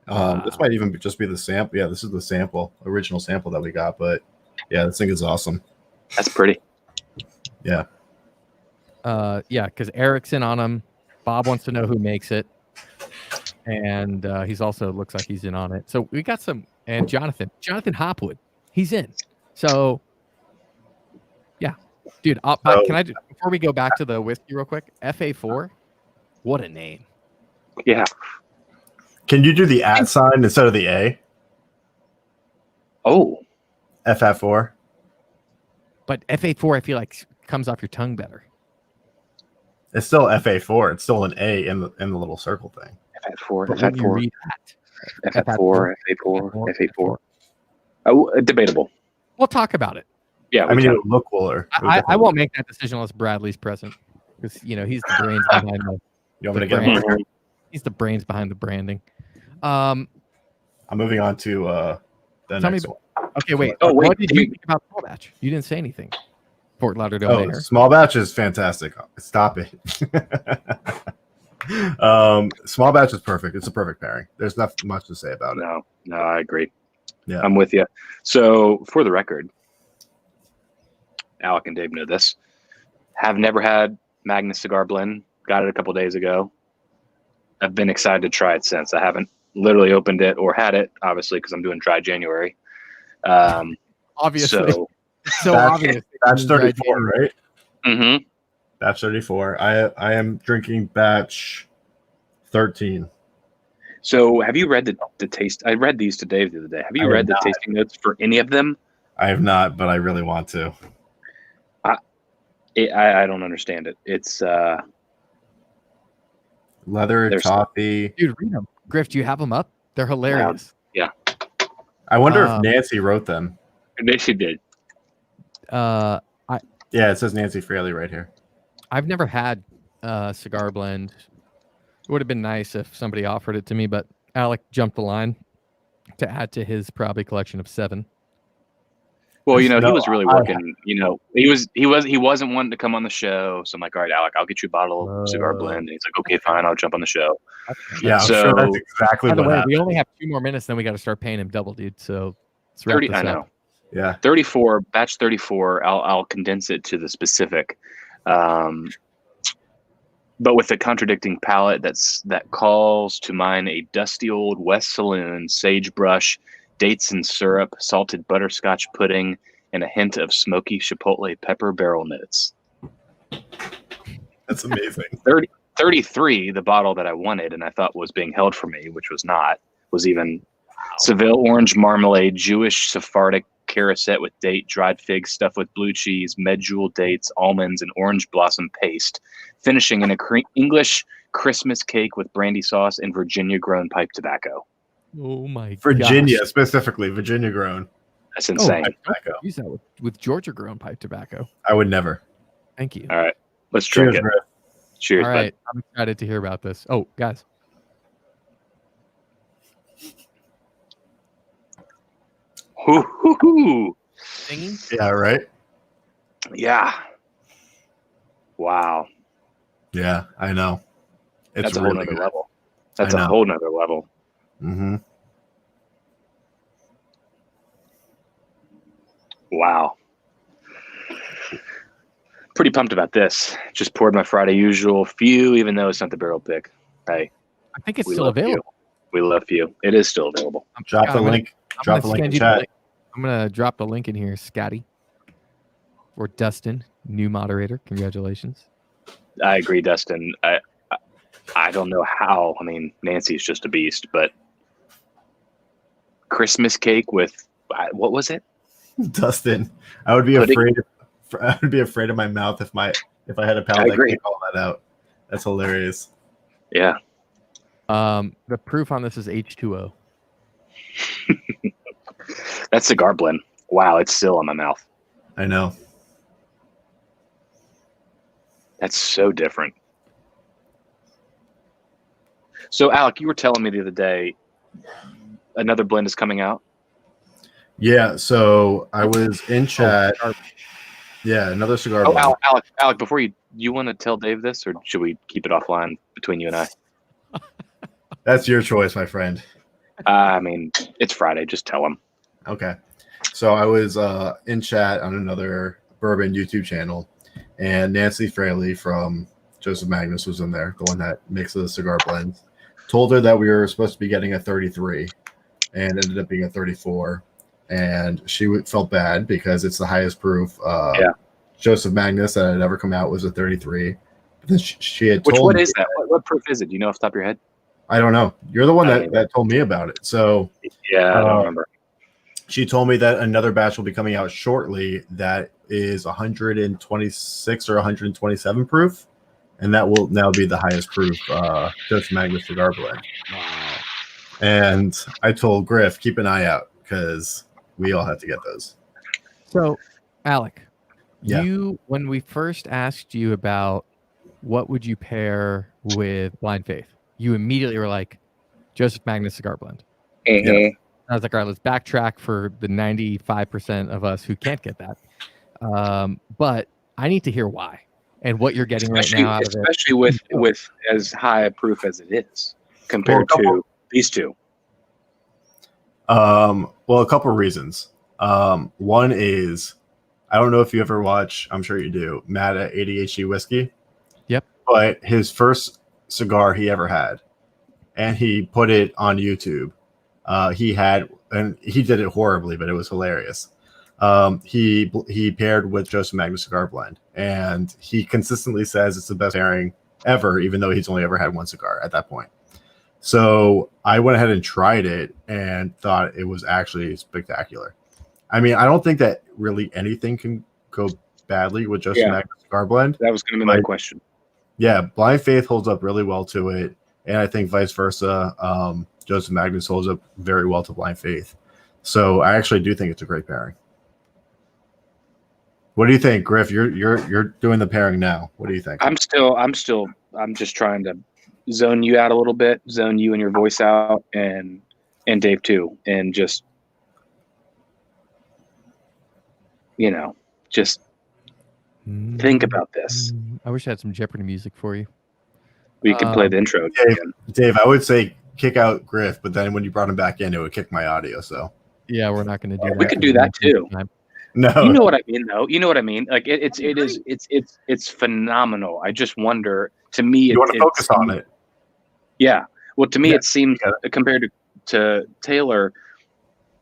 Speaker 3: This might even just be the sample. Yeah, this is the original sample that we got. But yeah, this thing is awesome.
Speaker 2: That's pretty.
Speaker 3: Yeah.
Speaker 1: Yeah, because Eric's in on him. Bob wants to know who makes it. And he's also looks like he's in on it. So we got some, and Jonathan Hopwood, he's in. So yeah, dude, can I before we go back to the whiskey real quick? FA4, what a name.
Speaker 2: Yeah.
Speaker 3: Can you do the @ sign instead of the A?
Speaker 2: Oh,
Speaker 3: FF4.
Speaker 1: But FA4, I feel like comes off your tongue better.
Speaker 3: It's still FA4. It's still an A in the little circle thing.
Speaker 2: FF4,
Speaker 1: But when you
Speaker 2: FF4,
Speaker 1: read
Speaker 2: FF4, FA4, FA4. Oh, debatable.
Speaker 1: we'll talk about it.
Speaker 2: Yeah,
Speaker 3: I mean, it would look cooler.
Speaker 1: I won't make that decision unless Bradley's present, because he's the brains behind the.
Speaker 3: You want me to
Speaker 1: the
Speaker 3: get him?
Speaker 1: brand. He's the brains behind the branding.
Speaker 3: I'm moving on to the
Speaker 1: Tell me
Speaker 3: next one.
Speaker 1: Okay, wait.
Speaker 2: Oh, wait,
Speaker 1: What did you think about Small Batch? You didn't say anything. Fort Lauderdale
Speaker 3: Oh,
Speaker 1: Mayor.
Speaker 3: small batch is fantastic. Stop it. Small batch is perfect. It's a perfect pairing. There's not much to say about it.
Speaker 2: No, I agree.
Speaker 3: Yeah.
Speaker 2: I'm with you. So, for the record, Alec and Dave know this. Have never had Magnus Cigar Blend. Got it a couple days ago. I've been excited to try it since. I haven't literally opened it or had it, obviously, because I'm doing dry January.
Speaker 1: Obviously.
Speaker 2: So,
Speaker 1: Obvious.
Speaker 3: Batch 34, right?
Speaker 2: mhm.
Speaker 3: Batch 34. I am drinking batch 13.
Speaker 2: So have you read the taste? I read these to Dave the other day. Have you read the tasting notes for any of them?
Speaker 3: I have not, but I really want to.
Speaker 2: I don't understand it. It's
Speaker 3: Leather,
Speaker 2: There's-
Speaker 3: toffee.
Speaker 1: Dude, read them. Griff, do you have them up? They're hilarious.
Speaker 3: I wonder if Nancy wrote them.
Speaker 2: she did.
Speaker 1: Uh,
Speaker 3: Yeah, it says Nancy Fraley right here.
Speaker 1: I've never had Cigar Blend. It would have been nice if somebody offered it to me, but Alec jumped the line to add to his probably collection of 7.
Speaker 2: Well, he
Speaker 3: No,
Speaker 2: was really working. He wasn't wanting to come on the show. So I'm like, all right, Alec, I'll get you a bottle of Cigar Blend. And he's like, okay, fine, I'll jump on the show.
Speaker 3: Yeah, I'm sure that's exactly
Speaker 1: By the
Speaker 3: what
Speaker 1: way,
Speaker 3: happened.
Speaker 1: we only have 2 more minutes, then we got to start paying him double, dude. So let's wrap
Speaker 2: 30.
Speaker 1: this
Speaker 2: I
Speaker 1: up.
Speaker 2: know.
Speaker 3: Yeah.
Speaker 2: 34, batch 34. I'll condense it to the specific, but with a contradicting palate that calls to mind a dusty old West Saloon, sagebrush, dates and syrup, salted butterscotch pudding, and a hint of smoky chipotle pepper barrel notes.
Speaker 3: That's amazing.
Speaker 2: 33, the bottle that I wanted and I thought was being held for me, which was not, was even Seville orange marmalade, Jewish Sephardic carousel with date, dried figs stuffed with blue cheese, medjool dates, almonds, and orange blossom paste, finishing in a English Christmas cake with brandy sauce and Virginia-grown pipe tobacco.
Speaker 1: Oh my god.
Speaker 3: Virginia, specifically. Virginia grown.
Speaker 2: That's insane.
Speaker 3: Pipe tobacco.
Speaker 1: Use that with Georgia grown pipe tobacco.
Speaker 3: I would never.
Speaker 1: Thank you.
Speaker 2: All right, let's drink
Speaker 3: Cheers,
Speaker 2: it.
Speaker 3: Griff.
Speaker 2: Cheers,
Speaker 1: All right. I'm excited to hear about this. Oh, guys.
Speaker 2: bud. Hoo.
Speaker 1: Singing?
Speaker 3: Yeah, right?
Speaker 2: Yeah. Wow.
Speaker 3: Yeah, I know. It's
Speaker 2: That's a
Speaker 3: really
Speaker 2: whole nother
Speaker 3: good.
Speaker 2: level. That's
Speaker 3: I
Speaker 2: a
Speaker 3: know.
Speaker 2: whole nother level.
Speaker 3: Mm-hmm.
Speaker 2: Wow. Pretty pumped about this. Just poured my Friday usual few, even though it's not the barrel pick. Hey,
Speaker 1: I think it's
Speaker 2: we
Speaker 1: still
Speaker 2: love
Speaker 1: available.
Speaker 2: you. We love you. It is still available.
Speaker 3: Drop the link. Drop the link in chat.
Speaker 1: I'm gonna drop the link in here, Scotty. Or Dustin, new moderator. Congratulations.
Speaker 2: I agree, Dustin. I don't know how. I mean, Nancy's just a beast, but Christmas cake with what was it?
Speaker 3: Dustin, I would be
Speaker 2: Pudding?
Speaker 3: afraid. I would be afraid of my mouth if I had a palate that could take all that out. That's hilarious.
Speaker 2: Yeah.
Speaker 1: The proof on this is H2O.
Speaker 2: That cigar blend. Wow, it's still on my mouth.
Speaker 3: I know.
Speaker 2: That's so different. So, Alec, you were telling me the other day another blend is coming out.
Speaker 3: Yeah, so I was in chat. Yeah, another cigar blend.
Speaker 2: Alec, before you want to tell Dave this, or should we keep it offline between you and I?
Speaker 3: That's your choice, my friend.
Speaker 2: I mean, it's Friday. Just tell him.
Speaker 3: Okay. So I was in chat on another bourbon YouTube channel, and Nancy Fraley from Joseph Magnus was in there, the one that mixes the cigar blends. Told her that we were supposed to be getting a 33 and ended up being a 34. And she felt bad because it's the highest proof. Joseph Magnus that had ever come out was a 33. But then she had told
Speaker 2: what
Speaker 3: me
Speaker 2: is that? What proof is it? Do you know off the top of your head?
Speaker 3: I don't know. You're the one that told me about it. So
Speaker 2: yeah, I don't remember.
Speaker 3: She told me that another batch will be coming out shortly that is 126 or 127 proof, and that will now be the highest proof Joseph Magnus cigar blend.
Speaker 1: Wow.
Speaker 3: And I told Griff, keep an eye out because we all have to get those.
Speaker 1: So, Alec,
Speaker 3: Yeah.
Speaker 1: when we first asked you about what would you pair with Blind Faith, you immediately were like, Joseph Magnus cigar blend.
Speaker 3: Yeah.
Speaker 1: I was like, all right, let's backtrack for the 95% of us who can't get that. But I need to hear why and what you're getting right now out of it.
Speaker 2: Especially with as high a proof as it is compared to these two.
Speaker 3: Well, a couple of reasons. One is, I don't know if you ever watch, I'm sure you do, Matt at ADHD Whiskey.
Speaker 1: Yep.
Speaker 3: But his first cigar he ever had, and he put it on YouTube. He did it horribly, but it was hilarious. He paired with Joseph Magnus cigar blend, and he consistently says it's the best pairing ever, even though he's only ever had one cigar at that point. So I went ahead and tried it and thought it was actually spectacular. I mean, I don't think that really anything can go badly with Joseph Magnus cigar blend.
Speaker 2: That was going to be my question.
Speaker 3: Yeah, Blind Faith holds up really well to it, and I think vice versa. Joseph Magnus holds up very well to Blind Faith. So I actually do think it's a great pairing. What do you think, Griff? You're doing the pairing now. What do you think?
Speaker 2: I'm just trying to zone you out a little bit, zone you and your voice out, and Dave too, and just just think about this.
Speaker 1: I wish I had some Jeopardy music for you.
Speaker 2: We could play the intro.
Speaker 3: Dave, I would say kick out Griff, but then when you brought him back in, it would kick my audio. So
Speaker 1: yeah, we're not going to do that.
Speaker 2: We could do that too.
Speaker 3: No,
Speaker 2: you know what I mean, though. You know what I mean. Like it's phenomenal. I just wonder. To me,
Speaker 3: you want to focus on it.
Speaker 2: Yeah. Well, to me, it seems compared to Taylor,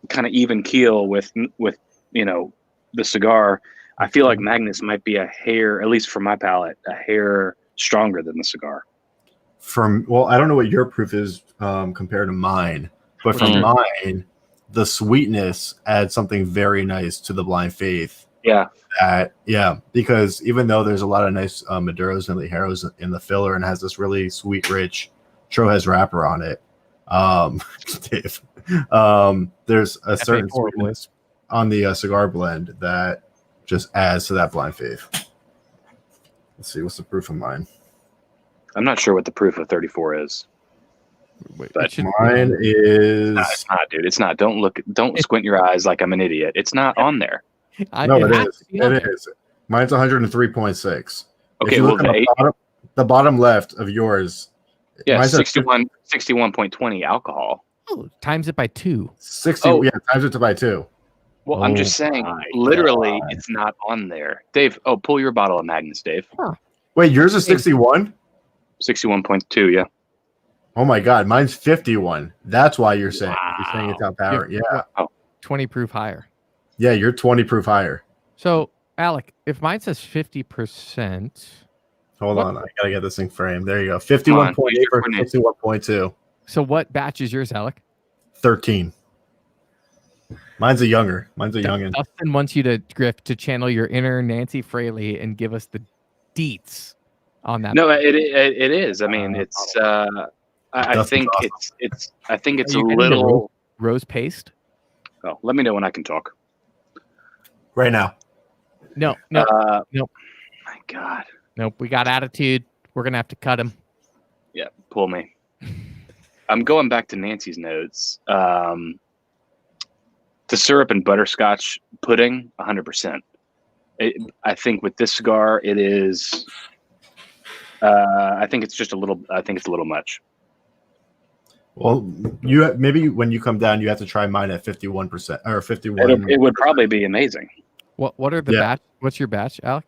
Speaker 2: kind of even keel with the cigar. I feel like Magnus might be a hair, at least for my palate, a hair stronger than the cigar.
Speaker 3: I don't know what your proof is compared to mine, but from mine, the sweetness adds something very nice to the Blind Faith.
Speaker 2: Yeah.
Speaker 3: Because even though there's a lot of nice Maduros and Ligeros in the filler and has this really sweet, rich Trojes wrapper on it, Dave, there's a certain sweetness on the cigar blend that just adds to that Blind Faith. Let's see, what's the proof of mine?
Speaker 2: I'm not sure what the proof of 34 is.
Speaker 3: But mine is.
Speaker 2: No, it's not, dude. It's not. Don't squint your eyes like I'm an idiot. It's not on there.
Speaker 3: No, it is. It is. Mine's 103.6.
Speaker 2: Okay,
Speaker 3: you
Speaker 2: well,
Speaker 3: look at the bottom left of yours.
Speaker 2: yeah,
Speaker 3: mine says
Speaker 2: 61.20 alcohol.
Speaker 1: Oh, times it by 2.
Speaker 3: 60.
Speaker 2: Oh.
Speaker 3: Yeah, times it by 2.
Speaker 2: Well, I'm just saying, literally, it's not on there. Dave, pull your bottle of Magnus, Dave.
Speaker 3: Wait, yours is 61?
Speaker 2: 61.2, yeah.
Speaker 3: Oh my God, mine's 51. That's why you're saying it's out power. Yeah.
Speaker 1: 20 proof higher.
Speaker 3: Yeah, you're 20 proof higher.
Speaker 1: So, Alec, if mine says 50%.
Speaker 3: Hold on, I gotta get this thing framed. There you go. 51.8 for 61.2.
Speaker 1: So what batch is yours, Alec?
Speaker 3: 13. Mine's a youngin.
Speaker 1: Dustin wants you to, Griff, to channel your inner Nancy Fraley and give us the deets on that.
Speaker 2: No, it is. I mean, it's. I think it's a little
Speaker 1: rose paste.
Speaker 2: Oh, let me know when I can talk.
Speaker 3: Right now.
Speaker 1: No.
Speaker 2: My God.
Speaker 1: Nope. We got attitude. We're gonna have to cut him.
Speaker 2: Yeah, pull me. I'm going back to Nancy's notes. The syrup and butterscotch pudding, 100%. I think with this cigar, it is. I think it's just a little. I think it's a little much.
Speaker 3: Well, maybe when you come down, you have to try mine at 51% or 51.
Speaker 2: It would probably be amazing.
Speaker 1: What are the batch? What's your batch, Alec?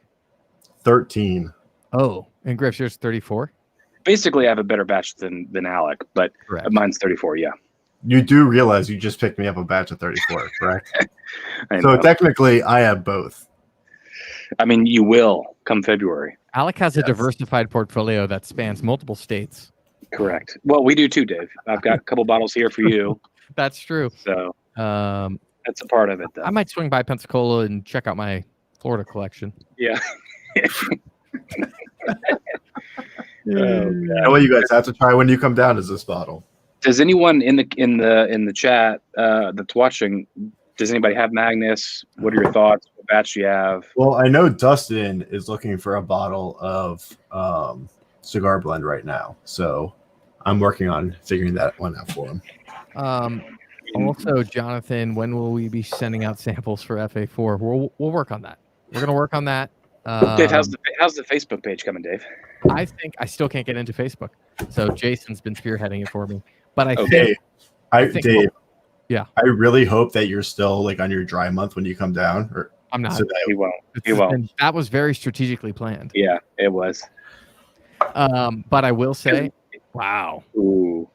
Speaker 3: 13.
Speaker 1: Oh, and Griff, yours 34.
Speaker 2: Basically, I have a better batch than Alec, but mine's 34. Yeah.
Speaker 3: You do realize you just picked me up a batch of 34, correct?
Speaker 2: I
Speaker 3: so
Speaker 2: know.
Speaker 3: Technically, I have both.
Speaker 2: I mean, you will come February.
Speaker 1: Alec has a diversified portfolio that spans multiple states.
Speaker 2: Correct. Well, we do too, Dave. I've got a couple bottles here for you.
Speaker 1: That's true.
Speaker 2: So that's a part of it, though.
Speaker 1: I might swing by Pensacola and check out my Florida collection.
Speaker 2: Yeah.
Speaker 3: What you guys have to try when you come down is this bottle.
Speaker 2: Does anyone in the chat that's watching? Does anybody have Magnus? What are your thoughts? What batch do you have?
Speaker 3: Well, I know Dustin is looking for a bottle of cigar blend right now, so I'm working on figuring that one out for him.
Speaker 1: Also, Jonathan, when will we be sending out samples for FA4? We'll work on that. We're gonna work on that.
Speaker 2: Dave, how's the Facebook page coming, Dave?
Speaker 1: I think I still can't get into Facebook, so Jason's been spearheading it for me. But I think
Speaker 3: Dave,
Speaker 1: yeah,
Speaker 3: I really hope that you're still like on your dry month when you come down. Or
Speaker 1: I'm not.
Speaker 3: So
Speaker 2: he won't. He won't.
Speaker 1: That was very strategically planned.
Speaker 2: Yeah, it was.
Speaker 1: But I will say, wow.
Speaker 2: Ooh.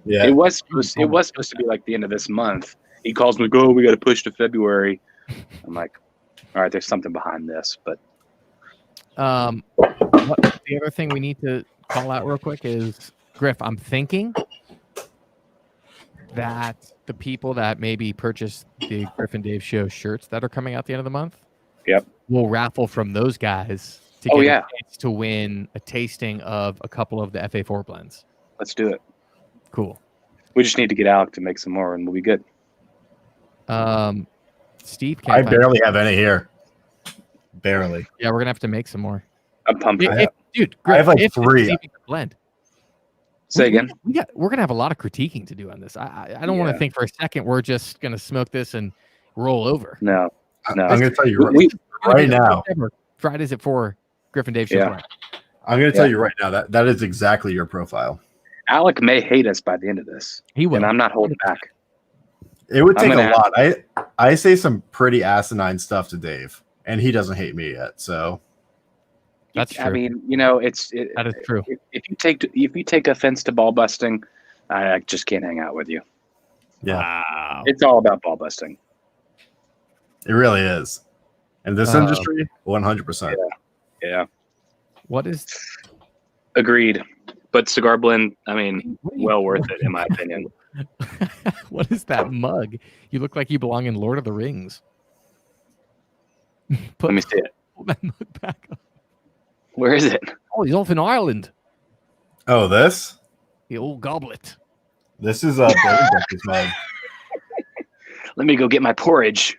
Speaker 2: It was supposed to be like the end of this month. He calls me, we got to push to February. I'm like, all right, there's something behind this, but.
Speaker 1: The other thing we need to call out real quick is, Griff, I'm thinking that the people that maybe purchase the Griff and Dave Show shirts that are coming out at the end of the month, will raffle from those guys to get a chance to win a tasting of a couple of the FA4 blends.
Speaker 2: Let's do it.
Speaker 1: Cool.
Speaker 2: We just need to get Alec to make some more, and we'll be good.
Speaker 1: Steve,
Speaker 3: I barely have any here. Barely.
Speaker 1: Yeah, we're gonna have to make some more.
Speaker 2: I'm pumped.
Speaker 1: Dude,
Speaker 3: Griff, I have like 3.
Speaker 1: Blend.
Speaker 2: Say again.
Speaker 1: We're gonna have a lot of critiquing to do on this. I don't want to think for a second we're just gonna smoke this and roll over.
Speaker 2: No.
Speaker 3: I'm gonna tell you right now.
Speaker 1: Fridays at 4, Griff and Dave Show.
Speaker 3: Yeah. I'm gonna tell you right now that is exactly your profile.
Speaker 2: Alec may hate us by the end of this.
Speaker 1: He will,
Speaker 2: and I'm not holding back.
Speaker 3: It would take a lot. I say some pretty asinine stuff to Dave, and he doesn't hate me yet. So
Speaker 1: that's true.
Speaker 2: I mean, that
Speaker 1: is true.
Speaker 2: If you take offense to ball busting, I just can't hang out with you.
Speaker 3: Yeah,
Speaker 1: wow.
Speaker 2: It's all about ball busting.
Speaker 3: It really is. In this industry, 100%.
Speaker 2: Yeah.
Speaker 1: What is?
Speaker 2: Agreed. But cigar blend, I mean, well worth it in my opinion.
Speaker 1: What is that mug? You look like you belong in Lord of the Rings.
Speaker 2: Let me see it.
Speaker 1: Pull that mug back up.
Speaker 2: Where is it?
Speaker 1: Oh, he's off in Ireland.
Speaker 3: Oh, this?
Speaker 1: The old goblet.
Speaker 3: This is a Bourbon Junkies mug.
Speaker 2: Let me go get my porridge.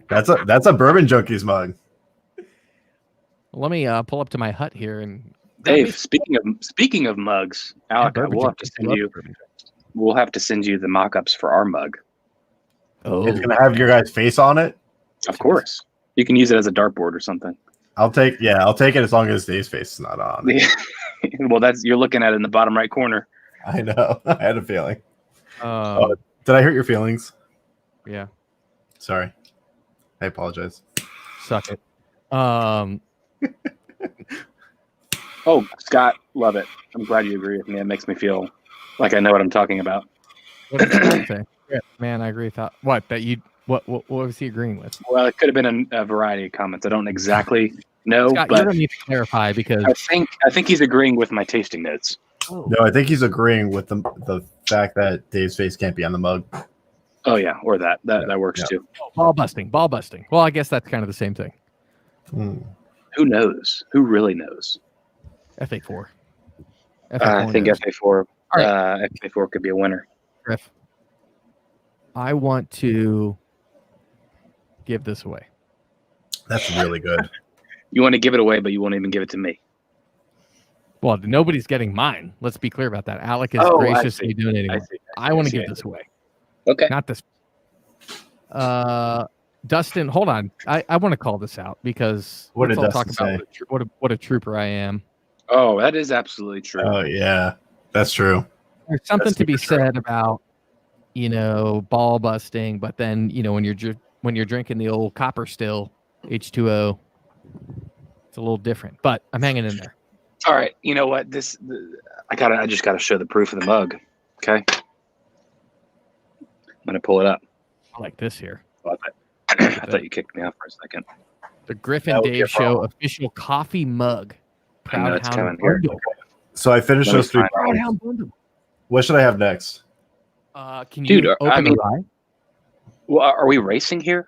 Speaker 3: That's a Bourbon Junkies mug.
Speaker 1: Let me pull up to my hut here and.
Speaker 2: Dave, speaking of mugs, Alec, we'll have to send you the mock-ups for our mug.
Speaker 3: Oh, it's gonna have your guys' face on it.
Speaker 2: Of course, you can use it as a dartboard or something.
Speaker 3: I'll take it as long as Dave's face is not on.
Speaker 2: Well, you're looking at it in the bottom right corner.
Speaker 3: I know. I had a feeling. Did I hurt your feelings?
Speaker 1: Yeah.
Speaker 3: Sorry. I apologize.
Speaker 1: Suck it.
Speaker 2: Oh, Scott, love it. I'm glad you agree with me. It makes me feel like I know what I'm talking about.
Speaker 1: What did Scott say? Yeah, man, I agree with that. What was he agreeing with?
Speaker 2: Well, it could have been a variety of comments. I don't exactly know,
Speaker 1: Scott,
Speaker 2: but
Speaker 1: you're gonna need to clarify because
Speaker 2: I think he's agreeing with my tasting notes.
Speaker 1: Oh.
Speaker 3: No, I think he's agreeing with the fact that Dave's face can't be on the mug.
Speaker 2: Oh yeah, or that works too.
Speaker 1: Ball busting. Well, I guess that's kind of the same thing.
Speaker 2: Who knows? Who really knows?
Speaker 1: FA4.
Speaker 2: I think
Speaker 1: knows.
Speaker 2: FA4.
Speaker 1: Right.
Speaker 2: FA4 could be a winner.
Speaker 1: Griff, I want to give this away.
Speaker 3: That's really good.
Speaker 2: You want to give it away, but you won't even give it to me.
Speaker 1: Well, nobody's getting mine. Let's be clear about that. Alec is graciously donating. I want to give this away.
Speaker 2: Okay.
Speaker 1: Not this. Dustin, hold on. I want to call this out because
Speaker 3: What did
Speaker 1: let's
Speaker 3: Dustin
Speaker 1: talk about what a trooper I am.
Speaker 2: Oh, that is absolutely true.
Speaker 3: Oh yeah, that's true.
Speaker 1: There's something to be said about, ball busting, but then, when you're drinking the old copper still H2O, it's a little different. But I'm hanging in there.
Speaker 2: All right, you know what? I just gotta show the proof of the mug. Okay, I'm gonna pull it up.
Speaker 1: I like this here.
Speaker 2: I thought you kicked me off for a second.
Speaker 1: The Griff and Dave Show official coffee mug. Proud Hound bundle.
Speaker 3: So I finished those 3
Speaker 1: Proud Hound bundle.
Speaker 3: What should I have next?
Speaker 1: Can you open the rye?
Speaker 2: Well, are we racing here?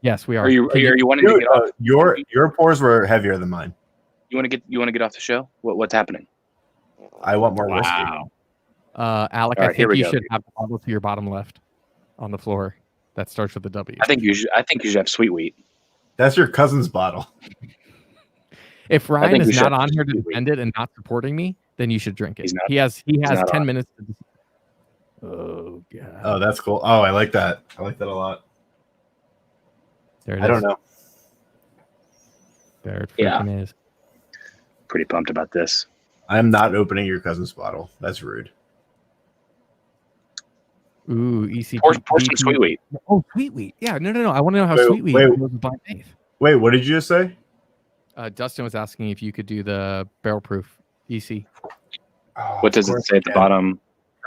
Speaker 1: Yes, we are.
Speaker 2: Are you wanting to get off?
Speaker 3: Your pours were heavier than mine.
Speaker 2: You want to get off the show? What's happening?
Speaker 3: I want more whiskey.
Speaker 1: Alec,
Speaker 2: All right,
Speaker 1: I think you should have the bottle to your bottom left on the floor. That starts with a W.
Speaker 2: I think you should have sweet wheat.
Speaker 3: That's your cousin's bottle.
Speaker 1: If Ryan is not on here to defend it and not supporting me, then you should drink it. He has 10 minutes to. Oh god.
Speaker 3: Oh, that's cool. Oh, I like that. I like that a lot.
Speaker 1: There it is.
Speaker 3: I don't know.
Speaker 1: There it freaking is.
Speaker 2: Pretty pumped about this.
Speaker 3: I'm not opening your cousin's bottle. That's rude.
Speaker 1: Ooh, ECP.
Speaker 2: Pour some sweet wheat.
Speaker 1: Oh, sweet wheat. Yeah, no. I want to know how sweet wheat goes with Blind Faith.
Speaker 3: Wait, what did you just say?
Speaker 1: Dustin was asking if you could do the barrel proof EC.
Speaker 3: Oh,
Speaker 2: what does it say at the bottom?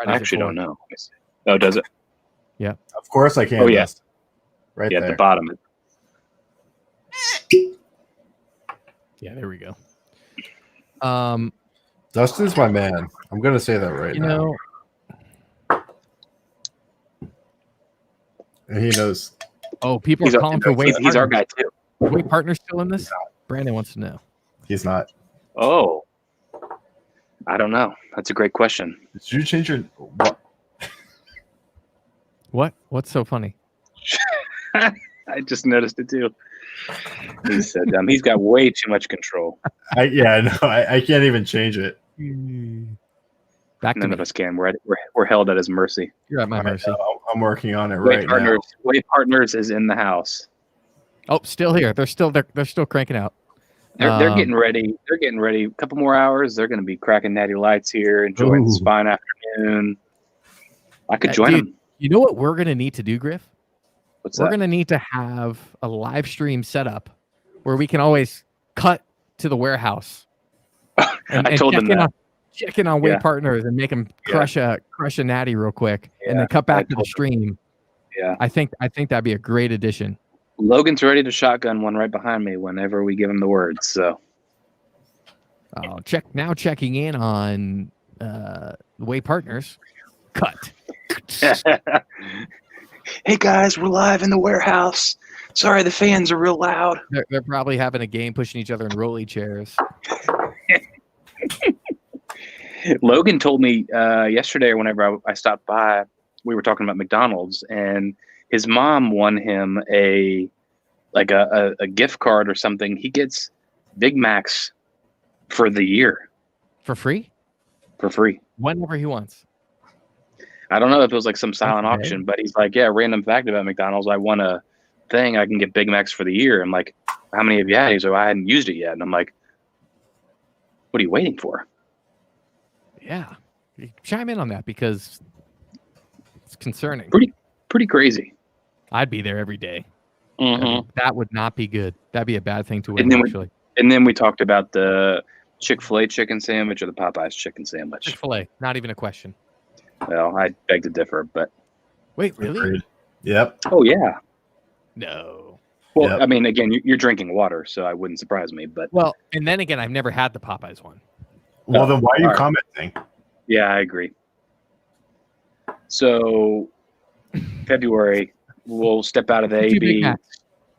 Speaker 2: I actually don't know. Oh, does it?
Speaker 1: Yeah.
Speaker 3: Of course I can.
Speaker 2: Oh, yeah.
Speaker 3: Right
Speaker 2: there.
Speaker 3: At
Speaker 2: the bottom.
Speaker 1: Yeah, there we go.
Speaker 3: Dustin's my man. I'm going to say that right now. And he knows.
Speaker 1: Oh, people are calling for Wade.
Speaker 2: He's our guy, too.
Speaker 1: Wade Partner's still in this? Brandon wants to know.
Speaker 3: He's not.
Speaker 2: Oh. I don't know. That's a great question.
Speaker 3: Did you change your...
Speaker 1: What? What's so funny?
Speaker 2: I just noticed it too. He's so dumb. He's got way too much control.
Speaker 3: I can't even change it.
Speaker 2: None of us can. We're held at his mercy.
Speaker 1: You're at my mercy.
Speaker 3: I'm working on it right now.
Speaker 2: Wade Partners is in the house.
Speaker 1: Oh, still here. They're still cranking out.
Speaker 2: They're getting ready. They're getting ready. A couple more hours. They're going to be cracking natty lights here, enjoying this fine afternoon. I could join them.
Speaker 1: You know what we're going to need to do, Griff?
Speaker 2: We're
Speaker 1: going to need to have a live stream set up where we can always cut to the warehouse.
Speaker 2: I told them that.
Speaker 1: Check in on Wade Partners and make them crush a natty real quick, and then cut back to the stream.
Speaker 2: Yeah,
Speaker 1: I think that'd be a great addition.
Speaker 2: Logan's ready to shotgun one right behind me whenever we give him the words. So,
Speaker 1: checking in on Wade Partners. Cut.
Speaker 2: Hey guys, we're live in the warehouse. Sorry, the fans are real loud.
Speaker 1: They're probably having a game, pushing each other in rolly chairs.
Speaker 2: Logan told me yesterday, or whenever I stopped by, we were talking about McDonald's, and his mom won him a gift card or something. He gets Big Macs for the year.
Speaker 1: For free?
Speaker 2: For free.
Speaker 1: Whenever he wants.
Speaker 2: I don't know if it was like some silent auction, but he's like, yeah, random fact about McDonald's. I won a thing. I can get Big Macs for the year. I'm like, how many have you had? He's like, I hadn't used it yet. And I'm like, what are you waiting for?
Speaker 1: Yeah. You chime in on that because it's concerning.
Speaker 2: Pretty crazy.
Speaker 1: I'd be there every day.
Speaker 2: Mm-hmm.
Speaker 1: That would not be good. That'd be a bad thing to win, actually.
Speaker 2: And then we talked about the Chick-fil-A chicken sandwich or the Popeyes chicken sandwich.
Speaker 1: Chick-fil-A, not even a question.
Speaker 2: Well, I beg to differ, but...
Speaker 1: Wait, really?
Speaker 3: Agreed. Yep.
Speaker 2: Oh, yeah.
Speaker 1: No.
Speaker 2: Well,
Speaker 3: Yep.
Speaker 2: I mean, again, you're drinking water, so I wouldn't surprise me, but...
Speaker 1: Well, and then again, I've never had the Popeyes one.
Speaker 3: Well, then why are you
Speaker 2: all right.
Speaker 3: commenting?
Speaker 2: Yeah, I agree. So, February, we'll step out of the AB...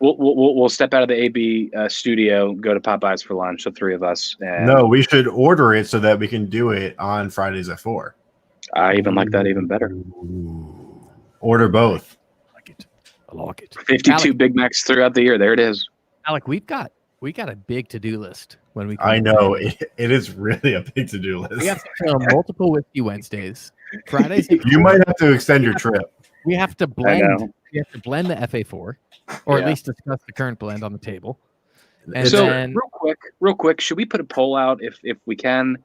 Speaker 2: We'll step out of the AB studio, go to Popeyes for lunch, the three of us. And
Speaker 3: No, we should order it so that we can do it on Fridays at 4.
Speaker 2: I even like that even better.
Speaker 3: Order both.
Speaker 1: I like it.
Speaker 2: 52
Speaker 1: Alec,
Speaker 2: Big Macs throughout the year. There it is.
Speaker 1: Alec, we got a big to-do list when we.
Speaker 3: I know it is really a big to-do list.
Speaker 1: We have to film multiple Whiskey Wednesdays. Fridays.
Speaker 3: You might have to extend your trip.
Speaker 1: We have to blend. We have to blend the FA4, or at least discuss the current blend on the table. And
Speaker 2: so,
Speaker 1: then,
Speaker 2: real quick, should we put a poll out if we can?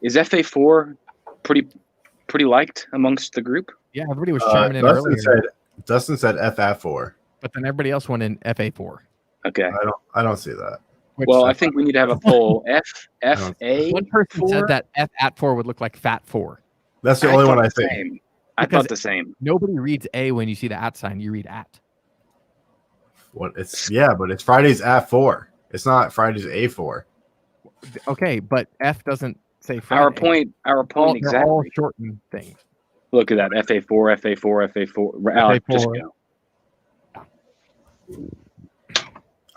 Speaker 2: Is FA4 pretty liked amongst the group?
Speaker 1: Yeah, everybody was chiming in earlier.
Speaker 3: Dustin said FF4,
Speaker 1: but then everybody else went in FA4.
Speaker 2: Okay,
Speaker 3: I don't see that.
Speaker 2: Well, I think we need to have a poll. FA.
Speaker 1: One person said that F at 4 would look like Fat 4.
Speaker 3: That's the only one I think.
Speaker 2: I thought the same.
Speaker 1: Nobody reads A when you see the at sign. You read at.
Speaker 3: But it's Fridays at 4. It's not Fridays A4.
Speaker 1: Okay, but F doesn't say Friday.
Speaker 2: Our point exactly.
Speaker 1: They're all shortened things.
Speaker 2: Look at that. FA4, FA4, FA4. Alec, just go.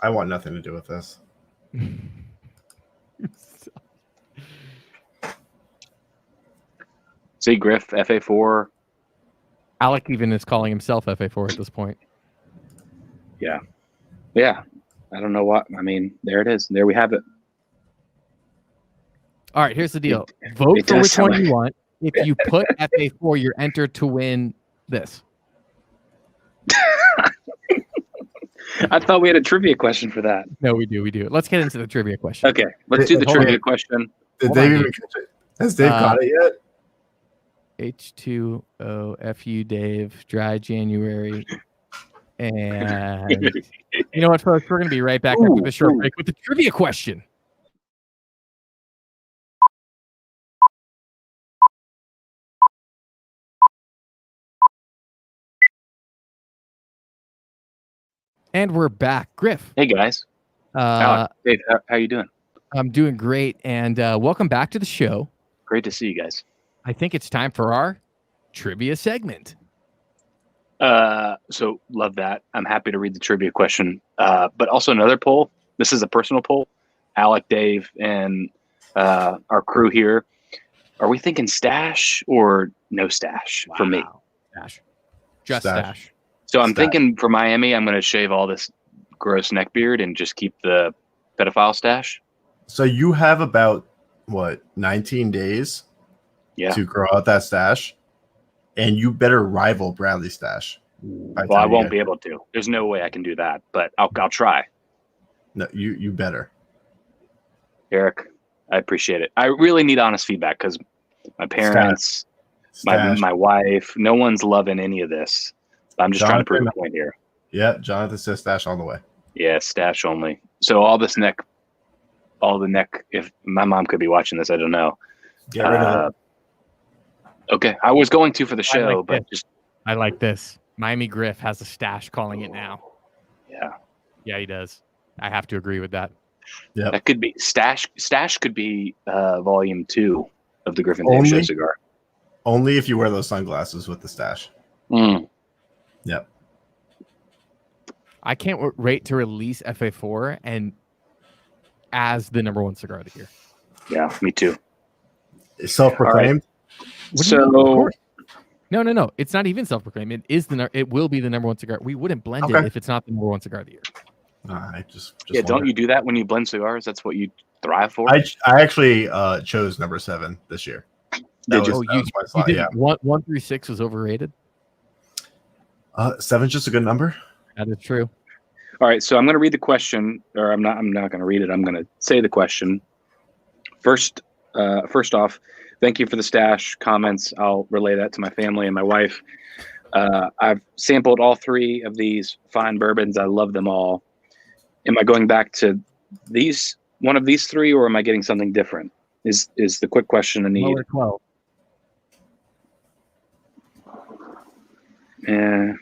Speaker 3: I want nothing to do with this.
Speaker 2: See, Griff, FA4.
Speaker 1: Alec even is calling himself FA4 at this point.
Speaker 2: Yeah. I don't know what. I mean, there it is. There we have it.
Speaker 1: All right, here's the deal. Vote for which one you want. If you put FA4, you're entered to win this.
Speaker 2: I thought we had a trivia question for that.
Speaker 1: No, we do. Let's get into the trivia question.
Speaker 2: Okay, let's do the trivia question.
Speaker 3: Did Dave even catch it? Has Dave caught it yet?
Speaker 1: H2O FU Dave, dry January. And you know what, folks? We're going to be right back after the short break with the trivia question. And we're back. Griff.
Speaker 2: Hey, guys. Alec, Dave, how you doing?
Speaker 1: I'm doing great. And welcome back to the show.
Speaker 2: Great to see you guys.
Speaker 1: I think it's time for our trivia segment.
Speaker 2: So love that. I'm happy to read the trivia question. But also another poll. This is a personal poll. Alec, Dave, and our crew here. Are we thinking stash or no stash for me?
Speaker 1: Stash. Just stash.
Speaker 2: So I'm thinking for Miami, I'm going to shave all this gross neck beard and just keep the pedophile stash.
Speaker 3: So you have about, 19 days to grow out that stash? And you better rival Bradley's stash.
Speaker 2: Well, I won't be able to. There's no way I can do that, but I'll try.
Speaker 3: No, you better.
Speaker 2: Eric, I appreciate it. I really need honest feedback because my parents, my wife, no one's loving any of this. I'm just trying to prove a point here.
Speaker 3: Yeah, Jonathan says stash all the way.
Speaker 2: Yeah, stash only. So all the neck, if my mom could be watching this, I don't know.
Speaker 3: Get rid of it.
Speaker 2: Okay, I was going to for the show,
Speaker 1: I like this. Miami Griff has a stash calling it now. Yeah, he does. I have to agree with that.
Speaker 3: Yeah,
Speaker 2: that could be stash. Stash could be volume 2 of the Griffin Dave Show cigar.
Speaker 3: Only if you wear those sunglasses with the stash. Yep.
Speaker 1: I can't wait to release FA4 and as the #1 cigar of the year.
Speaker 2: Yeah, me too.
Speaker 3: Self-proclaimed.
Speaker 2: So
Speaker 1: no. It's not even self-proclaimed. It is it will be the #1 cigar. We wouldn't blend it if it's not the #1 cigar of the year.
Speaker 3: I just
Speaker 2: don't you do that when you blend cigars? That's what you thrive for.
Speaker 3: I actually chose number 7 this year.
Speaker 1: You did 1 through 6 was overrated.
Speaker 3: 7's just a good number.
Speaker 1: That is true.
Speaker 2: All right, so I'm going to read the question, or I'm not going to read it. I'm going to say the question. First off, thank you for the stash comments. I'll relay that to my family and my wife. I've sampled all 3 of these fine bourbons. I love them all. Am I going back to one of these 3, or am I getting something different? Is the quick question I need.
Speaker 1: Lower 12.
Speaker 2: Yeah.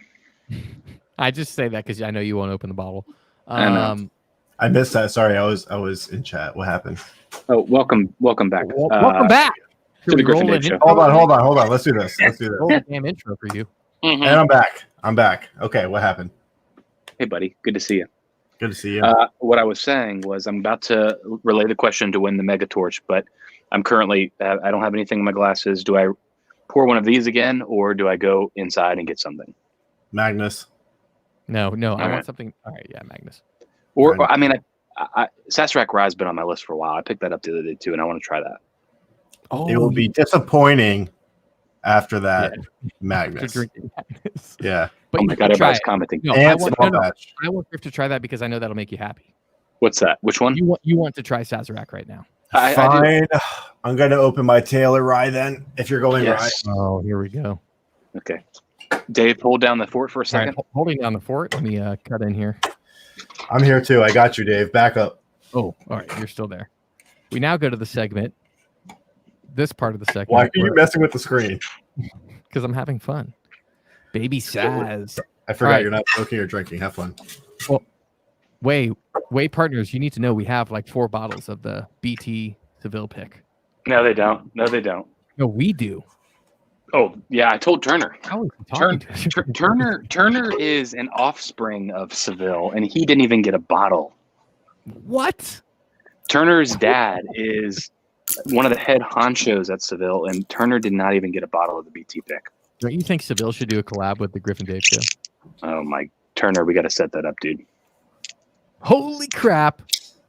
Speaker 1: I just say that because I know you won't open the bottle.
Speaker 2: I know.
Speaker 3: I missed that. Sorry, I was in chat. What happened?
Speaker 2: Oh, welcome back.
Speaker 1: Welcome back
Speaker 2: to the Griff and
Speaker 1: roll
Speaker 2: Dave show.
Speaker 3: Hold on. Let's do this.
Speaker 1: Roll the damn intro for you.
Speaker 2: Mm-hmm.
Speaker 3: And I'm back. Okay, what happened?
Speaker 2: Hey, buddy. Good to see you.
Speaker 3: Good to see you.
Speaker 2: What I was saying was I'm about to relay the question to win the Mega Torch, but I'm currently I don't have anything in my glasses. Do I pour one of these again, or do I go inside and get something?
Speaker 3: Magnus.
Speaker 1: No, I
Speaker 2: right.
Speaker 1: want something. All right, yeah, Magnus.
Speaker 2: Or I mean, Sazerac Rye's been on my list for a while. I picked that up the other day too, and I want to try that.
Speaker 1: Oh,
Speaker 3: It will be disappointing after that.
Speaker 1: Yeah.
Speaker 3: Magnus.
Speaker 1: After drinking Magnus.
Speaker 3: Yeah.
Speaker 1: But
Speaker 2: Oh my God, everybody's commenting.
Speaker 1: No,
Speaker 3: And
Speaker 1: I want Griff to try that because I know that'll make you happy.
Speaker 2: What's that? Which one?
Speaker 1: You want to try Sazerac right now?
Speaker 3: Fine. I'm going to open my Taylor Rye then, if you're going Rye.
Speaker 1: Oh, here we go.
Speaker 2: Okay. Dave, hold down the fort for a second.
Speaker 1: Right, holding down the fort. Let me cut in here.
Speaker 3: I'm here too. I got you, Dave. Back up.
Speaker 1: Oh, all right. You're still there. We now go to the segment. This part of the segment.
Speaker 3: Why are you messing with the screen?
Speaker 1: Because I'm having fun. Baby Saz.
Speaker 3: I forgot
Speaker 1: Right.
Speaker 3: You're not smoking or drinking. Have fun.
Speaker 1: Well, Way partners, you need to know we have like 4 bottles of the BT Seville pick.
Speaker 2: No, they don't.
Speaker 1: No, we do.
Speaker 2: Oh, yeah, I told Turner.
Speaker 1: How is he talking to
Speaker 2: Turner is an offspring of Seville, and he didn't even get a bottle.
Speaker 1: What?
Speaker 2: Turner's dad is one of the head honchos at Seville, and Turner did not even get a bottle of the BT pick.
Speaker 1: Don't you think Seville should do a collab with the Griff and Dave show?
Speaker 2: Oh, my. Turner, we got to set that up, dude.
Speaker 1: Holy crap.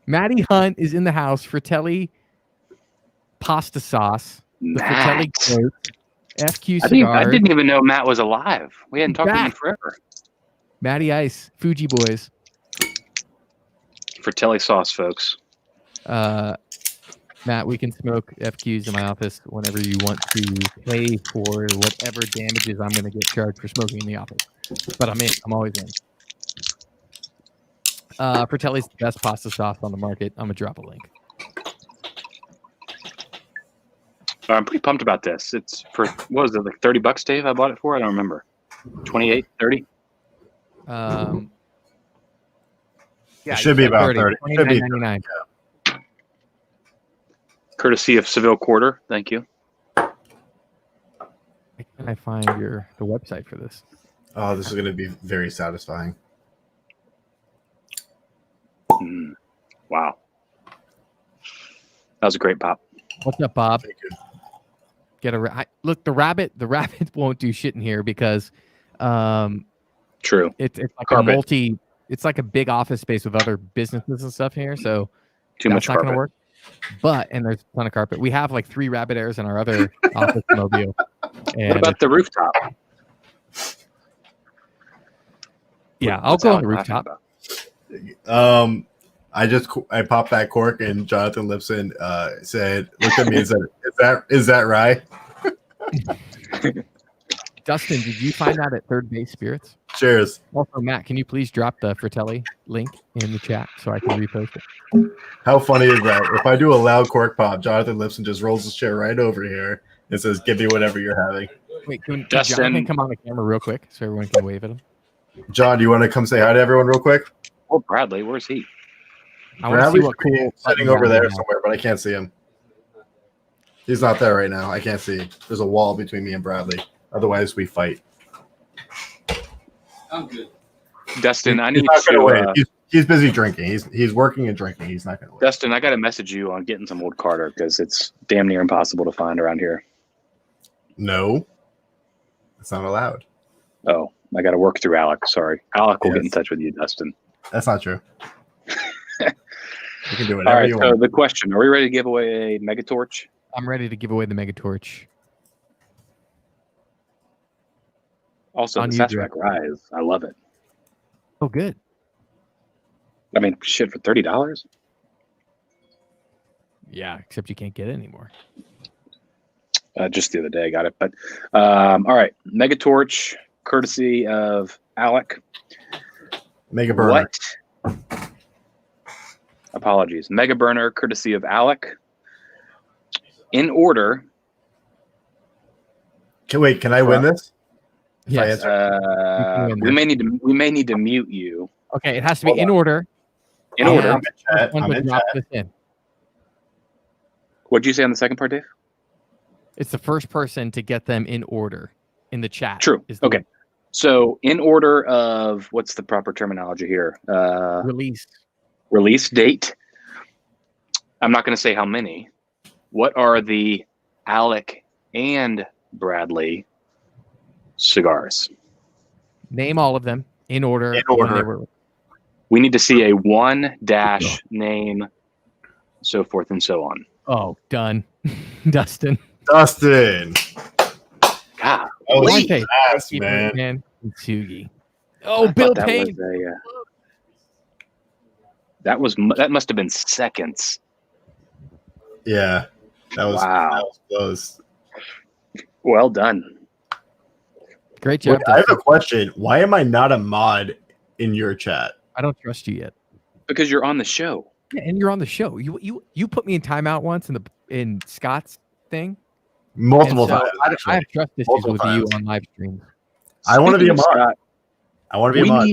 Speaker 1: Matty Hunt is in the house. Fratelli pasta sauce. The Fratelli goat. FQ cigar.
Speaker 2: I didn't even know Matt was alive. We hadn't talked to him forever.
Speaker 1: Matty Ice. Fuji Boys.
Speaker 2: Fratelli sauce, folks.
Speaker 1: Matt, we can smoke FQs in my office whenever you want to pay for whatever damages I'm going to get charged for smoking in the office. But I'm in. I'm always in. Fratelli's the best pasta sauce on the market. I'm going to drop a link.
Speaker 2: I'm pretty pumped about this. It's for, what was it, like $30, Dave? I bought it for? I don't remember. 28, 30?
Speaker 1: Yeah,
Speaker 3: it should be about 30.
Speaker 1: $29.99.
Speaker 2: Courtesy of Seville Quarter. Thank you.
Speaker 1: Where can I find the website for this?
Speaker 3: Oh, this is going to be very satisfying.
Speaker 2: Wow. That was a great pop.
Speaker 1: What's up, Bob? Look, the rabbit won't do shit in here because
Speaker 2: True.
Speaker 1: It's like
Speaker 2: Carpet.
Speaker 1: it's like a big office space with other businesses and stuff here, so
Speaker 2: Too much
Speaker 1: that's not going
Speaker 2: carpet.
Speaker 1: to work. And there's a ton of carpet. We have like 3 rabbit airs in our other office mobile. And
Speaker 2: What about the rooftop?
Speaker 1: Yeah, I'll
Speaker 2: What's
Speaker 1: go on
Speaker 2: Alec
Speaker 1: the
Speaker 2: laughing
Speaker 1: rooftop.
Speaker 2: about?
Speaker 3: I popped that cork and Jonathan Lipson looked at me and said, is that right?
Speaker 1: Dustin, did you find that at Third Base Spirits?
Speaker 3: Cheers.
Speaker 1: Also, Matt, can you please drop the Fratelli link in the chat so I can repost it?
Speaker 3: How funny is that? If I do a loud cork pop, Jonathan Lipson just rolls his chair right over here and says, give me whatever you're having.
Speaker 1: Wait, can
Speaker 2: Dustin.
Speaker 1: Jonathan come on the camera real quick so everyone can wave at him?
Speaker 3: John, do you want to come say hi to everyone real quick?
Speaker 2: Oh, Bradley, where's he?
Speaker 1: I want to see
Speaker 3: Bradley's
Speaker 1: what cool
Speaker 3: sitting over there somewhere, but I can't see him. He's not there right now. I can't see. There's a wall between me and Bradley. Otherwise, we fight.
Speaker 4: I'm good.
Speaker 2: Dustin, I
Speaker 3: He's
Speaker 2: need
Speaker 3: not going to
Speaker 2: to.
Speaker 3: wait. He's busy drinking. He's working and drinking. He's not going to wait.
Speaker 2: Dustin, I got to message you on getting some old Carter because it's damn near impossible to find around here.
Speaker 3: No, it's not allowed.
Speaker 2: Oh, I got to work through Alec. Sorry. Alec will get in
Speaker 3: Yes.
Speaker 2: touch with you, Dustin.
Speaker 3: That's not true. You can do
Speaker 2: All
Speaker 3: whatever
Speaker 2: right,
Speaker 3: you
Speaker 2: so
Speaker 3: want.
Speaker 2: the question, are we ready to give away a Mega Torch?
Speaker 1: I'm ready to give away the Mega Torch.
Speaker 2: Also,
Speaker 1: On
Speaker 2: the
Speaker 1: you,
Speaker 2: Sazerac Rise. I love it.
Speaker 1: Oh, good.
Speaker 2: I mean, shit, for $30.
Speaker 1: Yeah, except you can't get it anymore.
Speaker 2: Just the other day I got it. But all right, Megatorch, courtesy of Alec.
Speaker 3: Mega burner.
Speaker 2: What? Apologies. Mega burner, courtesy of Alec. In order.
Speaker 3: Can I win this?
Speaker 1: Yes.
Speaker 2: We may need to mute you.
Speaker 1: Okay, it has to be in order.
Speaker 2: In order.
Speaker 3: I'm in chat.
Speaker 1: This in.
Speaker 2: What'd you say on the second part, Dave?
Speaker 1: It's the first person to get them in order in the chat.
Speaker 2: True. Okay. So in order of what's the proper terminology here? Release date. I'm not going to say how many. What are the Alec and Bradley cigars?
Speaker 1: Name all of them in order.
Speaker 3: In order.
Speaker 2: We need to see a one dash name, so forth and so on.
Speaker 1: Oh, done. Dustin.
Speaker 2: God,
Speaker 3: fast, man.
Speaker 1: Tsugi. Oh, Bill Payne.
Speaker 2: That must have been seconds.
Speaker 3: Yeah, that was close.
Speaker 2: Well done.
Speaker 1: Great job.
Speaker 3: I have a question. Why am I not a mod in your chat?
Speaker 1: I don't trust you yet.
Speaker 2: Because you're on the show.
Speaker 1: Yeah, and you're on the show. You put me in timeout once in Scott's thing.
Speaker 3: Multiple times.
Speaker 1: I have trust issues with you on live stream.
Speaker 3: I want to be a mod. I want to be a mod.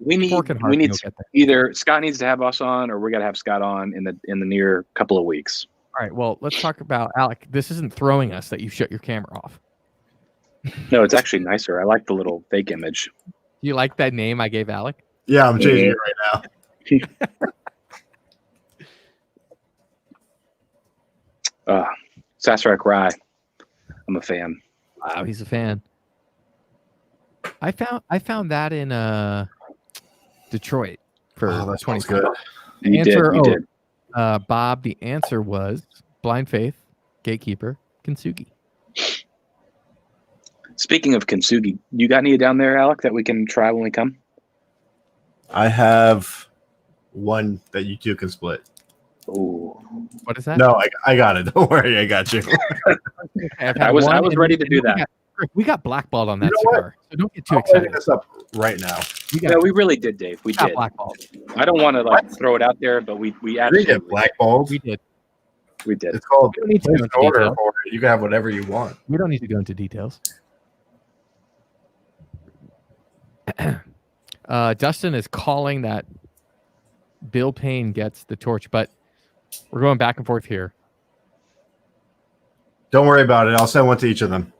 Speaker 2: We need either Scott needs to have us on, or we got to have Scott on in the near couple of weeks.
Speaker 1: All right. Well, let's talk about Alec. This isn't throwing us that you shut your camera off.
Speaker 2: No, it's actually nicer. I like the little fake image.
Speaker 1: Do you like that name I gave Alec?
Speaker 3: Yeah, I'm changing it right
Speaker 2: now. Sasrak Rye. I'm a fan.
Speaker 1: Wow, he's a fan. I found that in Detroit for
Speaker 3: that
Speaker 1: 20
Speaker 3: good.
Speaker 2: You did.
Speaker 1: Bob, the answer was Blind Faith, Gatekeeper, Kintsugi.
Speaker 2: Speaking of Kintsugi, you got any down there, Alec, that we can try when we come?
Speaker 3: I have one that you two can split.
Speaker 2: Ooh.
Speaker 1: What is that?
Speaker 3: No, I got it. Don't worry, I got you.
Speaker 2: I was ready to do that.
Speaker 1: We got blackballed on that cigar, so don't get too excited.
Speaker 3: This up right now.
Speaker 2: We really did, Dave. We did.
Speaker 1: Blackballed.
Speaker 2: I don't want to throw it out there, but we
Speaker 3: didn't get blackballed.
Speaker 1: We did.
Speaker 3: It's called order. You can have whatever you want.
Speaker 1: We don't need to go into details. Dustin is calling that Bill Payne gets the torch, but we're going back and forth here.
Speaker 3: Don't worry about it. I'll send one to each of them.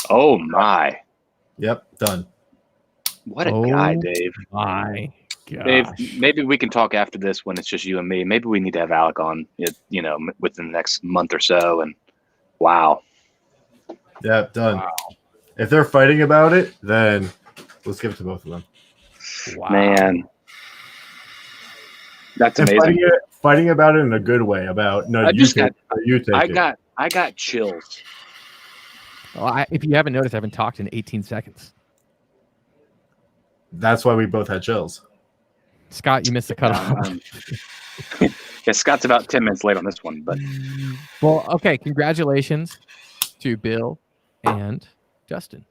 Speaker 2: Oh my!
Speaker 3: Yep, done.
Speaker 2: What a guy, Dave!
Speaker 1: My gosh.
Speaker 2: Dave, maybe we can talk after this when it's just you and me. Maybe we need to have Alec on, within the next month or so. And wow.
Speaker 3: Yep, done.
Speaker 1: Wow.
Speaker 3: If they're fighting about it, then let's give it to both of them.
Speaker 1: Wow.
Speaker 2: Man, that's amazing.
Speaker 3: Fighting about it in a good way. About no,
Speaker 2: I got chills.
Speaker 1: Well, if you haven't noticed, I haven't talked in 18 seconds.
Speaker 3: That's why we both had chills.
Speaker 1: Scott, you missed the cutoff.
Speaker 2: Yeah, Scott's about 10 minutes late on this one, but
Speaker 1: well, okay. Congratulations to Bill and Justin.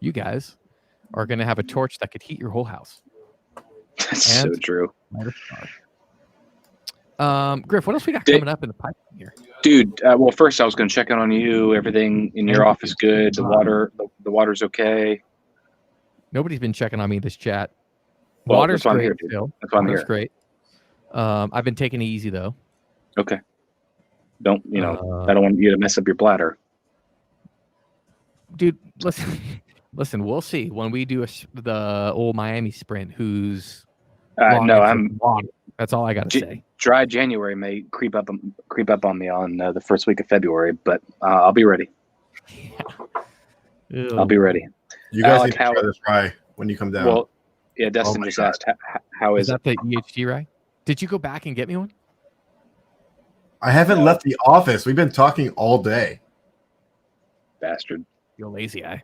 Speaker 1: You guys are going to have a torch that could heat your whole house.
Speaker 2: That's so true.
Speaker 1: Griff, what else we got coming up in the pipeline here?
Speaker 2: Dude, well, first I was going to check in on you. Everything in your office good? The water's okay?
Speaker 1: Nobody's been checking on me this chat.
Speaker 2: Well,
Speaker 1: Water's great.
Speaker 2: Here,
Speaker 1: Still.
Speaker 2: That's why I'm here.
Speaker 1: Water's great. I've been taking it easy though.
Speaker 2: Okay. I don't want you to mess up your bladder.
Speaker 1: Dude, listen. We'll see when we do the old Miami sprint. Who's
Speaker 2: water.
Speaker 1: That's all I got to say.
Speaker 2: Dry January may creep up on me on the first week of February, but I'll be ready.
Speaker 1: Yeah.
Speaker 2: I'll be ready.
Speaker 3: You guys need to try this rye when you come down.
Speaker 2: Well, yeah, Dustin just asked, how is
Speaker 1: that the EHG rye? Did you go back and get me one?
Speaker 3: I haven't left the office. We've been talking all day.
Speaker 2: Bastard.
Speaker 1: You're lazy eye.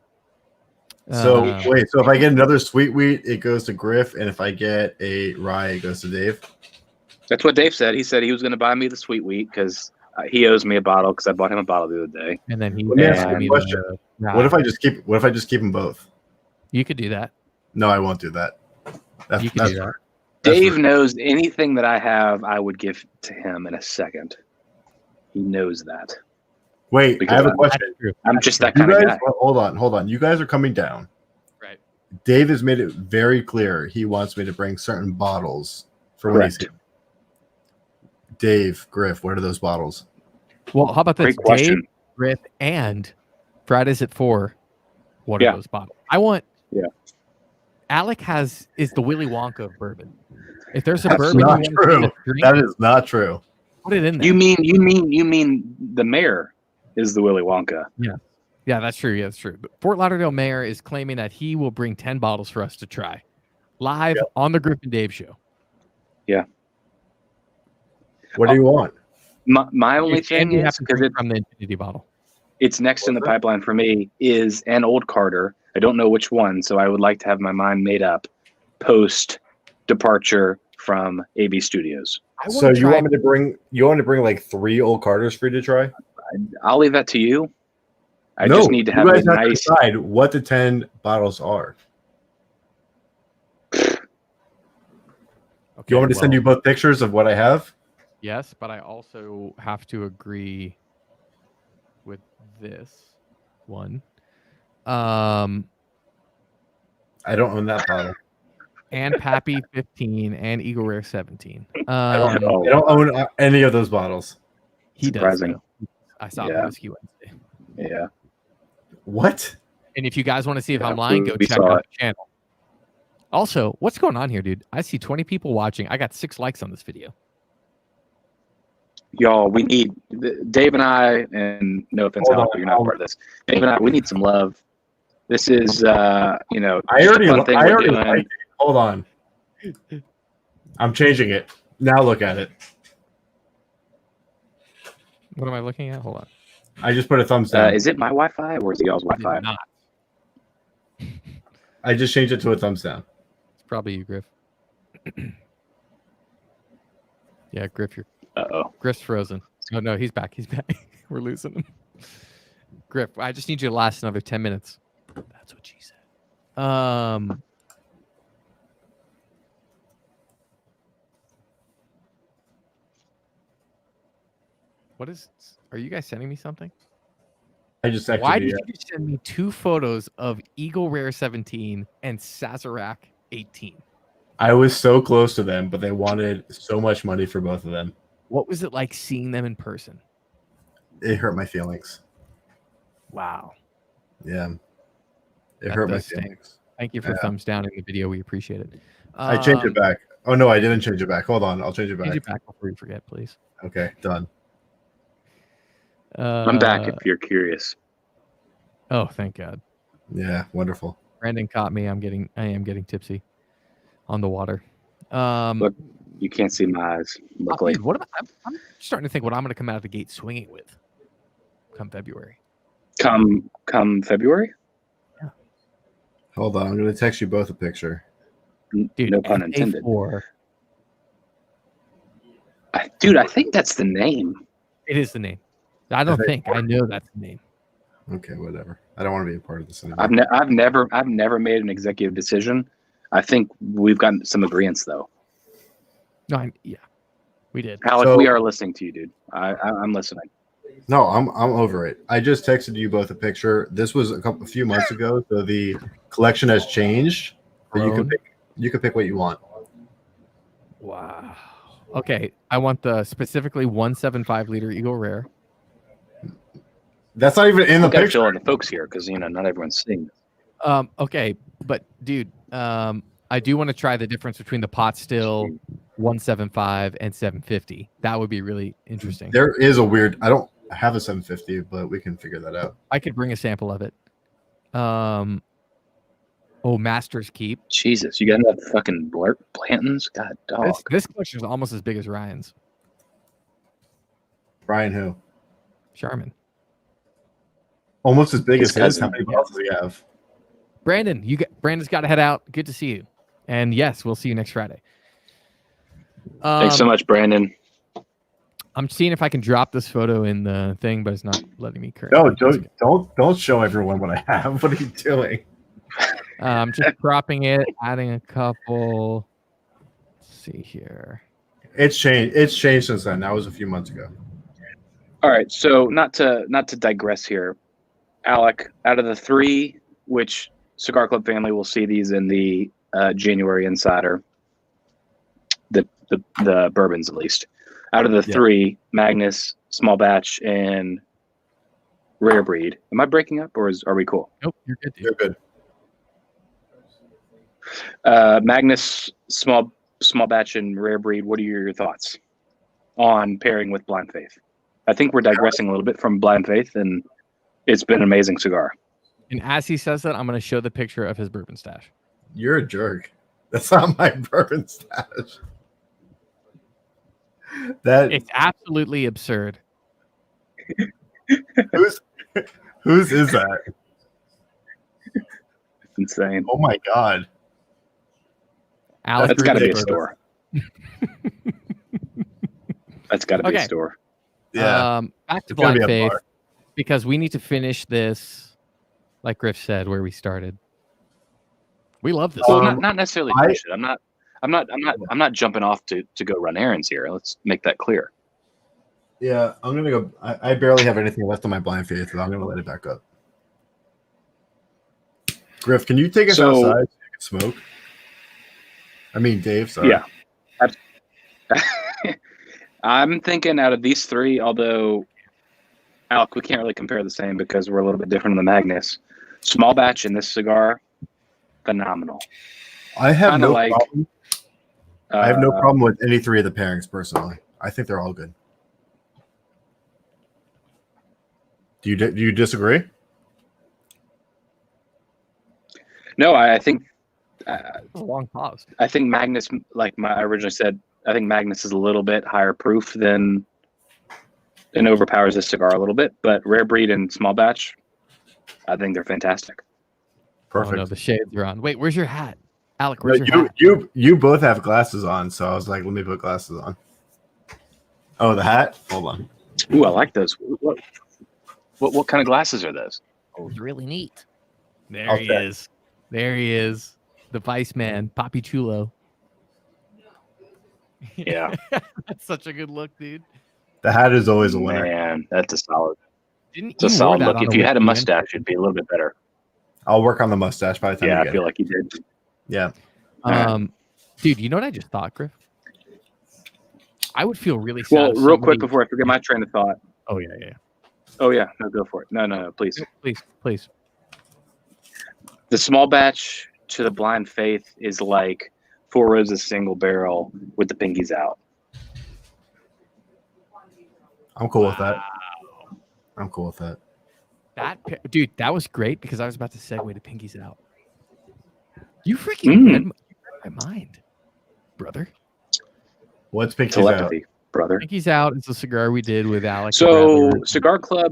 Speaker 3: So wait, so if I get another sweet wheat, it goes to Griff, and if I get a rye, it goes to Dave.
Speaker 2: That's what Dave said. He said he was going to buy me the sweet wheat because he owes me a bottle because I bought him a bottle the other day.
Speaker 1: And then he
Speaker 3: Let me ask you
Speaker 1: buy
Speaker 3: a
Speaker 1: me
Speaker 3: question.
Speaker 1: the
Speaker 3: What if I just keep them both?
Speaker 1: You could do that.
Speaker 3: No, I won't do that.
Speaker 1: You can do that.
Speaker 2: Dave knows anything that I have, I would give to him in a second. He knows that.
Speaker 3: Wait, I have a question.
Speaker 2: I'm just that
Speaker 3: You
Speaker 2: kind of
Speaker 3: guys,
Speaker 2: guy.
Speaker 3: hold on. You guys are coming down.
Speaker 1: Right.
Speaker 3: Dave has made it very clear he wants me to bring certain bottles for when he's here. Dave, Griff, what are those bottles?
Speaker 1: Well, how about this?
Speaker 2: Great question.
Speaker 1: Dave, Griff, and Fridays at 4. What are those bottles? I want.
Speaker 2: Yeah.
Speaker 1: Alec is the Willy Wonka of bourbon. If there's a
Speaker 3: That's
Speaker 1: bourbon,
Speaker 3: not
Speaker 1: you
Speaker 3: true.
Speaker 1: want to drink,
Speaker 3: That is not true.
Speaker 1: put it in there.
Speaker 2: You mean the mayor is the Willy Wonka?
Speaker 1: Yeah, that's true. Yeah, that's true. But Fort Lauderdale mayor is claiming that he will bring 10 bottles for us to try live on the Griff and Dave show.
Speaker 2: Yeah.
Speaker 3: What do you want?
Speaker 2: My only thing is because it's
Speaker 1: from the infinity bottle.
Speaker 2: It's next in the pipeline for me is an old Carter. I don't know which one, so I would like to have my mind made up post departure from AB Studios.
Speaker 3: So you want me to bring like 3 old Carters for you to try?
Speaker 2: I'll leave that to you. I just need to have a nice.
Speaker 3: To decide what the 10 bottles are.
Speaker 1: Okay,
Speaker 3: You want me to send you both pictures of what I have?
Speaker 1: Yes, but I also have to agree with this one.
Speaker 3: I don't own that bottle.
Speaker 1: And Pappy 15 and Eagle Rare 17.
Speaker 3: I don't own any of those bottles.
Speaker 1: He
Speaker 2: Surprising.
Speaker 1: does. Though. I saw the Whiskey Wednesday.
Speaker 2: Yeah.
Speaker 3: What?
Speaker 1: And if you guys want to see if I'm lying, go check out the channel. Also, what's going on here, dude? I see 20 people watching. I got 6 likes on this video.
Speaker 2: Y'all, we need Dave and I, and no offense, Alec, you're not part of this. Dave and I, we need some love. This is,
Speaker 3: I already liked it. Hold on. I'm changing it. Now look at it.
Speaker 1: What am I looking at? Hold on.
Speaker 3: I just put a thumbs down.
Speaker 2: Is it my Wi-Fi or is it y'all's Wi-Fi?
Speaker 1: Not.
Speaker 3: I just changed it to a thumbs down.
Speaker 1: It's probably you, Griff. Yeah, Griff, you're. Griff's frozen. Oh no, he's back. He's back. We're losing him. Griff, I just need you to last another 10 minutes. That's what she said. What is? Are you guys sending me something?
Speaker 3: I just
Speaker 1: Why did you send me 2 photos of Eagle Rare 17 and Sazerac 18?
Speaker 3: I was so close to them, but they wanted so much money for both of them.
Speaker 1: What was it like seeing them in person?
Speaker 3: It hurt my feelings.
Speaker 1: Wow.
Speaker 3: Yeah. It hurt my feelings.
Speaker 1: Thank you for thumbs down in the video. We appreciate it.
Speaker 3: I changed it back. Oh, no, I didn't change it back. Hold on. I'll change it back.
Speaker 1: Change it back before you forget, please.
Speaker 3: Okay, done.
Speaker 2: I'm back if you're curious.
Speaker 1: Oh, thank God.
Speaker 3: Yeah, wonderful.
Speaker 1: Brandon caught me. I am getting tipsy on the water.
Speaker 2: Look, you can't see my eyes. Luckily.
Speaker 1: I'm starting to think what I'm going to come out of the gate swinging with come February.
Speaker 2: Come February?
Speaker 1: Yeah.
Speaker 3: Hold on. I'm going to text you both a picture.
Speaker 1: Dude,
Speaker 2: no pun intended. I think that's the name.
Speaker 1: It is the name. I don't think. I know that's the name.
Speaker 3: Okay, whatever. I don't want to be a part of this anymore.
Speaker 2: I've never made an executive decision. I think we've gotten some agreements though.
Speaker 1: No, we did.
Speaker 2: Alec, we are listening to you, dude. I'm listening.
Speaker 3: No, I'm over it. I just texted you both a picture. This was a few months ago, so the collection has changed. But you can pick what you want.
Speaker 1: Wow. Okay, I want the specifically 175 liter Eagle Rare.
Speaker 3: That's not even in the picture.
Speaker 2: On the folks here because not everyone's seeing this.
Speaker 1: Okay, but dude, I do want to try the difference between the pot still 175 and 750. That would be really interesting.
Speaker 3: There is a weird. I don't have a 750, but we can figure that out.
Speaker 1: I could bring a sample of it. Master's Keep.
Speaker 2: Jesus, you got enough fucking Blantons? God, dog.
Speaker 1: This collection is almost as big as Ryan's.
Speaker 3: Ryan who?
Speaker 1: Sharman.
Speaker 3: Almost as big as his. How many bottles does he have?
Speaker 1: Brandon, Brandon's got to head out. Good to see you. And yes, we'll see you next Friday.
Speaker 2: Thanks so much, Brandon.
Speaker 1: I'm seeing if I can drop this photo in the thing, but it's not letting me
Speaker 3: No,
Speaker 1: currently.
Speaker 3: don't show everyone what I have. What are you doing?
Speaker 1: I'm just cropping it, adding a couple. Let's see here.
Speaker 3: It's changed. It's changed since then. That was a few months ago.
Speaker 2: All right, so not to digress here, Alec. Out of the 3, which Cigar Club family will see these in the January Insider, the bourbons at least. Out of the 3, Magnus, Small Batch, and Rare Breed. Am I breaking up, or are we cool?
Speaker 1: Nope, you're good. Dude.
Speaker 3: You're good.
Speaker 2: Magnus, Small Batch, and Rare Breed. What are your thoughts on pairing with Blind Faith? I think we're digressing a little bit from Blind Faith, and it's been an amazing cigar.
Speaker 1: And as he says that, I'm going to show the picture of his bourbon stash.
Speaker 3: You're a jerk. That's not my bourbon stash.
Speaker 1: It's absolutely absurd.
Speaker 3: Whose is that?
Speaker 2: It's insane.
Speaker 3: Oh my god.
Speaker 1: Alec,
Speaker 2: that's got to be a store. That's got to be a store.
Speaker 3: Yeah.
Speaker 1: Back to Blind Faith, because we need to finish this, like Griff said, where we started. We love this.
Speaker 2: Well, not necessarily finish it. I'm not jumping off to go run errands here. Let's make that clear.
Speaker 3: Yeah, I'm gonna go. I barely have anything left on my Blind Faith, so I'm gonna let it back up. Griff, can you take us outside so you can smoke? I mean, Dave. Sorry.
Speaker 2: Yeah. I'm thinking out of these 3, although Alec, we can't really compare the same because we're a little bit different in the Magnus. Small Batch in this cigar, phenomenal.
Speaker 3: I have no problem. I have no problem with any 3 of the pairings personally. I think they're all good. Do you disagree?
Speaker 2: No, I think
Speaker 1: a long pause.
Speaker 2: I think Magnus, like I originally said, I think Magnus is a little bit higher proof and overpowers this cigar a little bit. But Rare Breed and Small Batch, I think they're fantastic.
Speaker 3: Perfect.
Speaker 1: Oh, no, the shades are on. Wait, where's your hat? Alec, where's your hat?
Speaker 3: You both have glasses on, so I was like, let me put glasses on. Oh, the hat? Hold on.
Speaker 2: Ooh, I like those. What kind of glasses are those?
Speaker 1: Oh, it's really neat. There he is. There he is. The Vice Man, Papi Chulo.
Speaker 2: Yeah.
Speaker 1: That's such a good look, dude.
Speaker 3: The hat is always a winner.
Speaker 2: Man, that's a solid. It's a solid look. If you had a mustache, it'd be a little bit better.
Speaker 3: I'll work on the mustache by the time.
Speaker 2: Yeah, I feel like you did.
Speaker 3: Yeah.
Speaker 1: Dude, you know what I just thought, Griff? I would feel really sad.
Speaker 2: Well, real quick before I forget my train of thought.
Speaker 1: Oh yeah.
Speaker 2: Oh yeah, no, go for it. No, please.
Speaker 1: Please.
Speaker 2: The Small Batch to the Blind Faith is like Four Roses single barrel with the pinkies out.
Speaker 3: I'm cool with that. I'm cool with that.
Speaker 1: Dude, that was great because I was about to segue to pinkies out. You freaking read my mind, brother.
Speaker 3: What's pinkies
Speaker 2: Telepathy,
Speaker 3: out?
Speaker 2: Brother.
Speaker 1: Pinkies Out is a cigar we did with Alec.
Speaker 2: So, Cigar Club.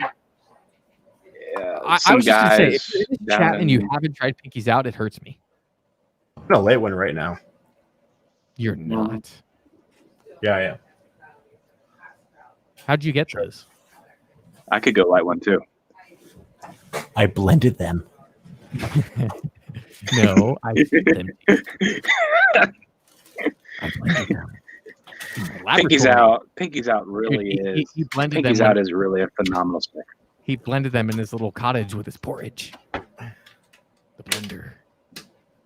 Speaker 1: I was just going to say, if you're in the chat and you haven't tried Pinkies Out, it hurts me.
Speaker 3: No, late one right now.
Speaker 1: You're not.
Speaker 3: Yeah, I am.
Speaker 1: How'd you get this?
Speaker 2: I could go light one too.
Speaker 4: I blended them.
Speaker 1: No, I blended them. I blended them.
Speaker 2: Pinkies Out really is.
Speaker 1: He blended
Speaker 2: Pinkies
Speaker 1: them
Speaker 2: Out is really a phenomenal stick.
Speaker 1: He blended them in his little cottage with his porridge. The blender.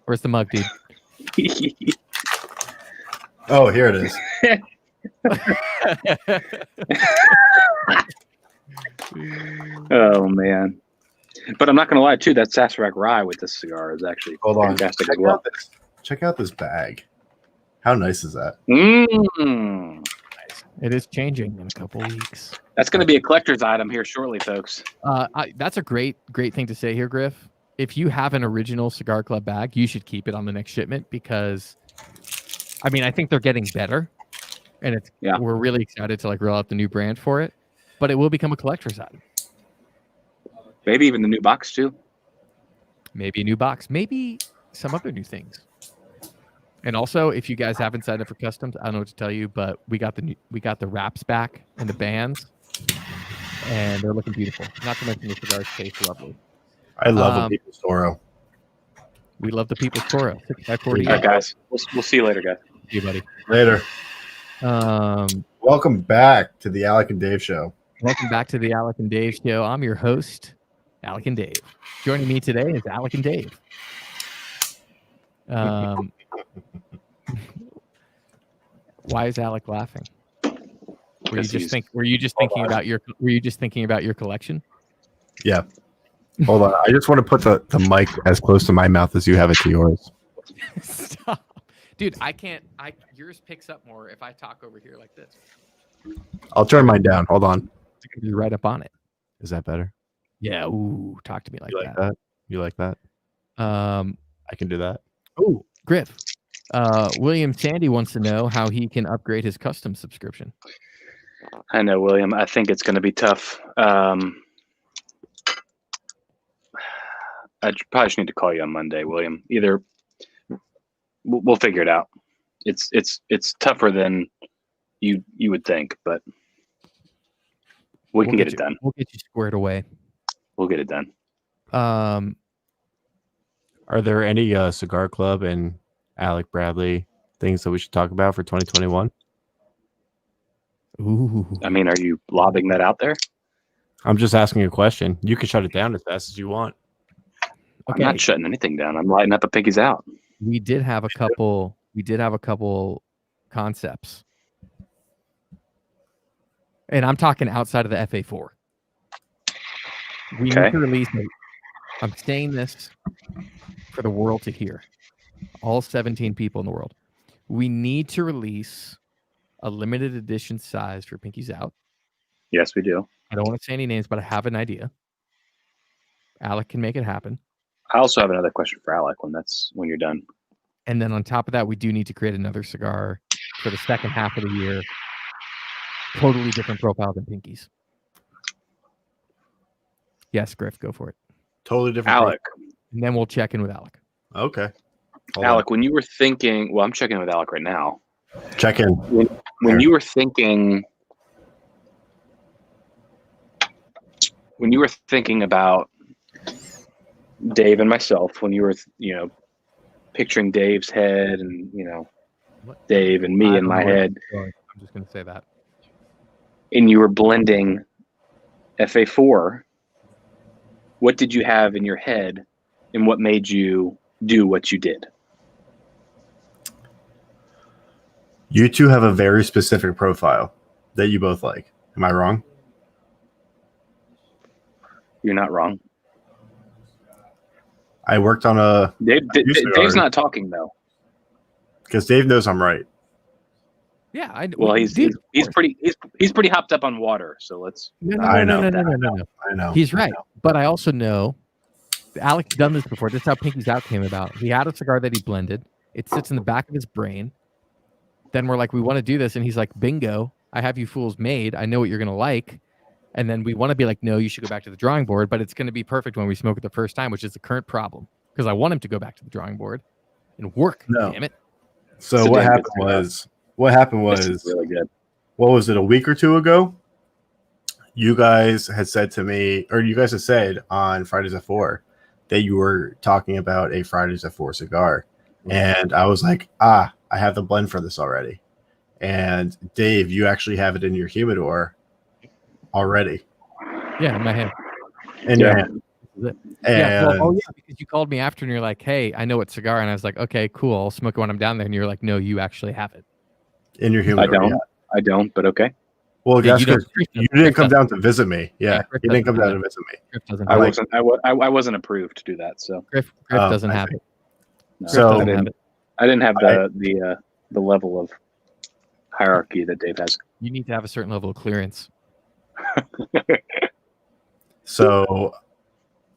Speaker 1: Where's the mug, dude?
Speaker 3: Oh, here it is.
Speaker 2: Oh man! But I'm not gonna lie too. That Sazerac Rye with this cigar is actually fantastic as well.
Speaker 3: Check out this bag. How nice is that?
Speaker 1: It is changing in a couple weeks.
Speaker 2: That's going to be a collector's item here shortly, folks.
Speaker 1: That's a great thing to say here, Griff. If you have an original Cigar Club bag, you should keep it on the next shipment because, I mean, I think they're getting better, and we're really excited to roll out the new brand for it. But it will become a collector's item.
Speaker 2: Maybe even the new box too.
Speaker 1: maybe a new box, maybe some other new things. And also, if you guys haven't signed up for customs, I don't know what to tell you, but we got the wraps back and the bands, and they're looking beautiful. Not to mention the cigars taste lovely.
Speaker 3: I love a People's Toro.
Speaker 1: We love the People's Toro. 6x40.
Speaker 2: All right, guys. We'll see you later, guys.
Speaker 1: See you, buddy.
Speaker 3: Later.
Speaker 1: Um,
Speaker 3: Welcome back to the Alec and Dave Show.
Speaker 1: Welcome back to the Alec and Dave Show. I'm your host, Alec and Dave. Joining me today is Alec and Dave. Why is Alec laughing? Were you just thinking about your collection?
Speaker 3: Yeah. Hold on. I just want to put the mic as close to my mouth as you have it to yours.
Speaker 1: Stop. Dude, I can't. Yours picks up more if I talk over here like this.
Speaker 3: I'll turn mine down. Hold on.
Speaker 1: It's going to be right up on it.
Speaker 3: Is that better?
Speaker 1: Yeah. Ooh, talk to me like
Speaker 3: that. You like that? I can do that.
Speaker 1: Oh, Griff. William Sandy wants to know how he can upgrade his custom subscription.
Speaker 2: I know, William. I think it's going to be tough. I probably just need to call you on Monday, William. Either we'll figure it out. It's tougher than you would think, but we'll get it done.
Speaker 1: We'll get you squared away.
Speaker 2: We'll get it done.
Speaker 4: Are there any Cigar Club and Alec Bradley things that we should talk about for 2021?
Speaker 1: Ooh.
Speaker 2: I mean, are you lobbing that out there?
Speaker 4: I'm just asking a question. You can shut it down as fast as you want.
Speaker 1: Okay.
Speaker 2: I'm not shutting anything down. I'm lighting up a piggy's out.
Speaker 1: We did have a couple concepts. And I'm talking outside of the FA4. We need to release it. I'm saying this for the world to hear. All 17 people in the world. We need to release a limited edition size for Pinky's Out.
Speaker 2: Yes, we do.
Speaker 1: I don't want to say any names, but I have an idea. Alec can make it happen.
Speaker 2: I also have another question for Alec when you're done.
Speaker 1: And then on top of that, we do need to create another cigar for the second half of the year. Totally different profile than Pinky's. Yes, Griff, go for it.
Speaker 3: Totally different.
Speaker 2: Alec.
Speaker 1: And then we'll check in with Alec.
Speaker 3: Okay.
Speaker 2: Alec, when you were thinking, well, I'm checking in with Alec right now.
Speaker 3: Check in.
Speaker 2: When you were thinking about Dave and myself, when you were, picturing Dave's head and, Dave and me in my head.
Speaker 1: I'm just going to say that.
Speaker 2: And you were blending FA4, what did you have in your head and what made you do what you did?
Speaker 3: You two have a very specific profile that you both like. Am I wrong?
Speaker 2: You're not wrong.
Speaker 3: I worked on a...
Speaker 2: Dave's not talking, though.
Speaker 3: Because Dave knows I'm right.
Speaker 1: Yeah.
Speaker 2: He's pretty hopped up on water, so let's...
Speaker 1: No.
Speaker 3: I know.
Speaker 1: He's right. But I also know Alec's done this before. This is how Pinky's Out came about. He had a cigar that he blended. It sits in the back of his brain. Then we're like, we want to do this. And he's like, bingo, I have you fools made. I know what you're going to like. And then we want to be like, no, you should go back to the drawing board. But it's going to be perfect when we smoke it the first time, which is the current problem. Because I want him to go back to the drawing board and work.
Speaker 3: No.
Speaker 1: Damn it.
Speaker 3: So what happened was,
Speaker 2: really good.
Speaker 3: What was it, a week or two ago? You guys had said to me, or you guys had said on Fridays at 4 that you were talking about a Fridays at 4 cigar. And I was like, I have the blend for this already. And Dave, you actually have it in your humidor already.
Speaker 1: Yeah, in my hand.
Speaker 3: In your hand.
Speaker 1: And because you called me after and you're like, hey, I know what cigar. And I was like, okay, cool. I'll smoke it when I'm down there. And you're like, no, you actually have it.
Speaker 3: In your humidor.
Speaker 2: I don't, but okay.
Speaker 3: Well, that's because you didn't come down to visit me. Yeah, you didn't come down to visit me.
Speaker 1: Griff doesn't
Speaker 2: I wasn't approved to do that. So
Speaker 1: Griff doesn't have it.
Speaker 2: No,
Speaker 3: so
Speaker 2: I didn't have the level of hierarchy that Dave has.
Speaker 1: You need to have a certain level of clearance.
Speaker 3: So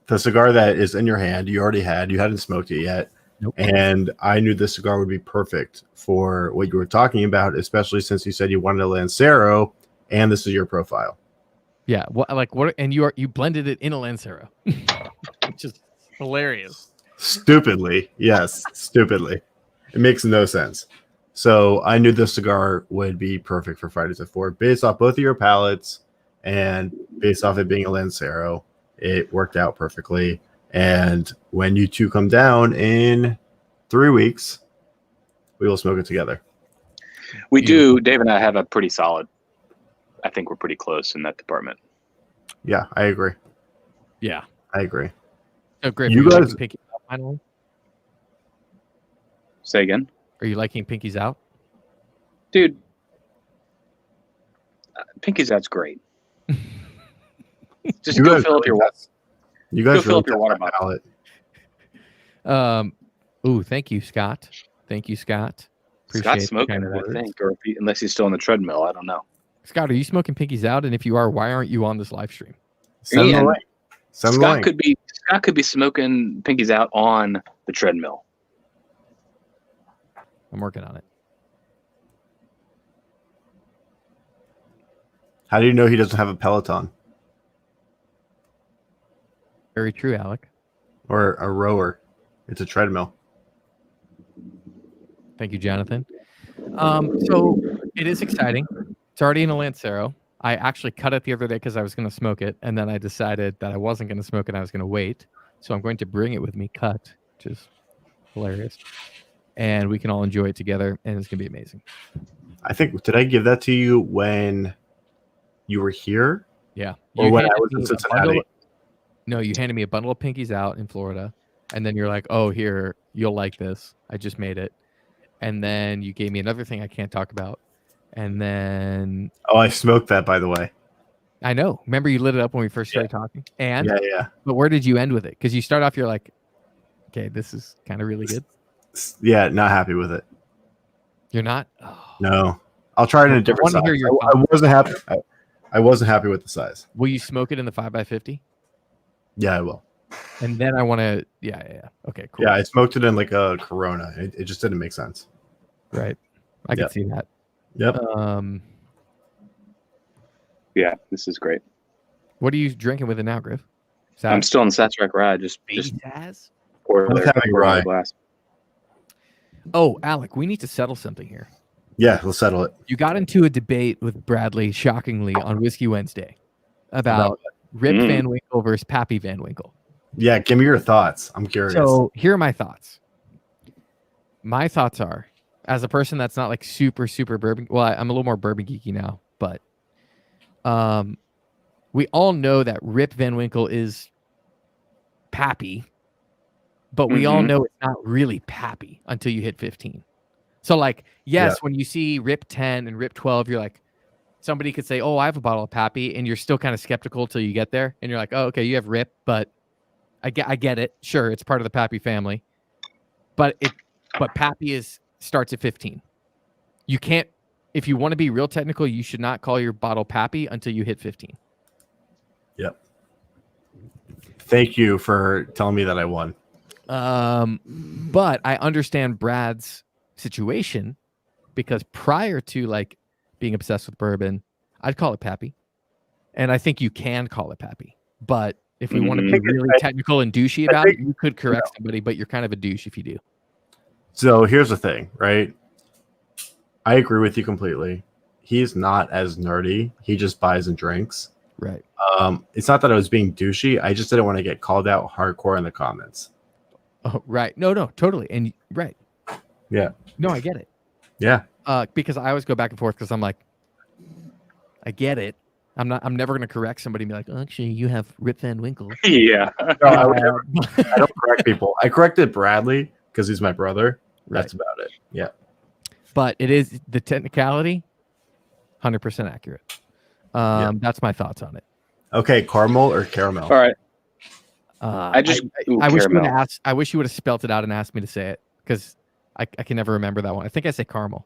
Speaker 3: the cigar that is in your hand, you already had. You hadn't smoked it yet.
Speaker 1: Nope.
Speaker 3: And I knew this cigar would be perfect for what you were talking about, especially since you said you wanted a Lancero, and this is your profile.
Speaker 1: Yeah. What? And you blended it in a Lancero. Hilarious.
Speaker 3: Stupidly. Yes, stupidly. It makes no sense. So I knew this cigar would be perfect for Fridays at 4 based off both of your palettes and based off it being a Lancero. It worked out perfectly. And when you two come down in 3 weeks, we will smoke it together.
Speaker 2: We do. Dave and I have a pretty solid. I think we're pretty close in that department.
Speaker 3: Yeah, I agree.
Speaker 1: Yeah.
Speaker 3: I agree.
Speaker 1: So, Griff,
Speaker 3: You
Speaker 1: are you
Speaker 3: guys-
Speaker 1: liking Pinkies Out finally?
Speaker 2: Say again,
Speaker 1: Are you liking Pinkies Out?
Speaker 2: dude. Pinky's Out's great. Just
Speaker 3: You
Speaker 2: go
Speaker 3: guys
Speaker 2: fill up
Speaker 3: really
Speaker 2: your
Speaker 3: test- You guys
Speaker 2: Go fill up
Speaker 3: really
Speaker 2: your
Speaker 3: test
Speaker 2: water
Speaker 3: my
Speaker 2: bottle.
Speaker 3: palate.
Speaker 1: Thank you, Scott. Thank you, Scott.
Speaker 2: Scott's
Speaker 1: the
Speaker 2: smoking
Speaker 1: kind
Speaker 2: it, I
Speaker 1: words.
Speaker 2: think, or unless he's still on the treadmill, I don't know.
Speaker 1: Scott, are you smoking Pinkies Out? And if you are, why aren't you on this live stream?
Speaker 3: Send the
Speaker 2: Ian,
Speaker 3: link. Send the
Speaker 2: Scott
Speaker 3: link.
Speaker 2: could be smoking Pinky's Out on the treadmill.
Speaker 1: I'm working on it.
Speaker 3: How do you know he doesn't have a Peloton
Speaker 1: Very true, Alec.
Speaker 3: or a rower? It's a treadmill.
Speaker 1: Thank you, Jonathan. So it is exciting. It's already in a Lancero. I actually cut it the other day because I was going to smoke it, and then I decided that I wasn't going to smoke it. I was going to wait. So I'm going to bring it with me cut, which is hilarious. And we can all enjoy it together, and it's going to be amazing.
Speaker 3: I think, did I give that to you when you were here?
Speaker 1: Yeah.
Speaker 3: Or when I
Speaker 1: handed
Speaker 3: was in
Speaker 1: me a
Speaker 3: Cincinnati?
Speaker 1: bundle- No, you handed me a bundle of Pinkies Out in Florida, and then you're like, oh, here, you'll like this. I just made it. And then you gave me another thing I can't talk about. And then
Speaker 3: Oh, I smoked that, by the way.
Speaker 1: I know. Remember you lit it up when we first started talking? And
Speaker 3: Yeah.
Speaker 1: but where did you end with it? Because you start off, you're like, okay, this is kind of really good.
Speaker 3: Yeah, not happy with it.
Speaker 1: You're not? Oh.
Speaker 3: No. I'll try it in a different
Speaker 1: I wanna
Speaker 3: size.
Speaker 1: hear your
Speaker 3: I wasn't happy. I wasn't happy with the size.
Speaker 1: Will you smoke it in the 5x50?
Speaker 3: Yeah, I will.
Speaker 1: And then I want to, yeah. Okay, cool.
Speaker 3: Yeah, I smoked it in like a Corona. It just didn't make sense.
Speaker 1: Right. I can see that.
Speaker 3: Yep.
Speaker 2: Yeah, this is great.
Speaker 1: What are you drinking with it now, Griff?
Speaker 2: I'm still in Sats Rye. Just
Speaker 1: Saz?
Speaker 2: pour
Speaker 3: I'm having
Speaker 2: pour
Speaker 3: rye.
Speaker 2: a glass.
Speaker 1: Oh, Alec, we need to settle something here.
Speaker 3: Yeah, we'll settle it.
Speaker 1: You got into a debate with Bradley, shockingly, on Whiskey Wednesday about Rip Van Winkle versus Pappy Van Winkle.
Speaker 3: Yeah, give me your thoughts. I'm curious.
Speaker 1: So here are my thoughts. My thoughts are, as a person that's not like super bourbon, well, I'm a little more bourbon geeky now, but we all know that Rip Van Winkle is Pappy, but we all know it's not really Pappy until you hit 15. So like, yes, when you see Rip 10 and Rip 12, you're like, somebody could say, oh, I have a bottle of Pappy, and you're still kind of skeptical till you get there, and you're like, oh, okay, you have Rip, but I get it. Sure, it's part of the Pappy family, but Pappy starts at 15. You can't, if you want to be real technical, you should not call your bottle Pappy until you hit 15.
Speaker 3: Yep. Thank you for telling me that I won.
Speaker 1: But I understand Brad's situation because prior to like being obsessed with bourbon, I'd call it Pappy, and I think you can call it Pappy. But if we want to be really technical and douchey about it, you could correct somebody, but you're kind of a douche if you do.
Speaker 3: So here's the thing, right? I agree with you completely. He's not as nerdy. He just buys and drinks.
Speaker 1: Right.
Speaker 3: It's not that I was being douchey. I just didn't want to get called out hardcore in the comments.
Speaker 1: Oh, right. No, totally. And right.
Speaker 3: Yeah.
Speaker 1: No, I get it.
Speaker 3: Yeah.
Speaker 1: Because I always go back and forth because I'm like, I get it. I'm never going to correct somebody and be like, oh, actually, you have Rip Van Winkle.
Speaker 2: Yeah.
Speaker 3: No, I don't correct people. I corrected Bradley because he's my brother. That's about it. Yeah.
Speaker 1: But it is the technicality, 100% accurate. That's my thoughts on it.
Speaker 3: Okay, caramel or caramel?
Speaker 2: All right.
Speaker 1: I wish you would have asked. I wish you would have spelt it out and asked me to say it because I can never remember that one. I think I say caramel.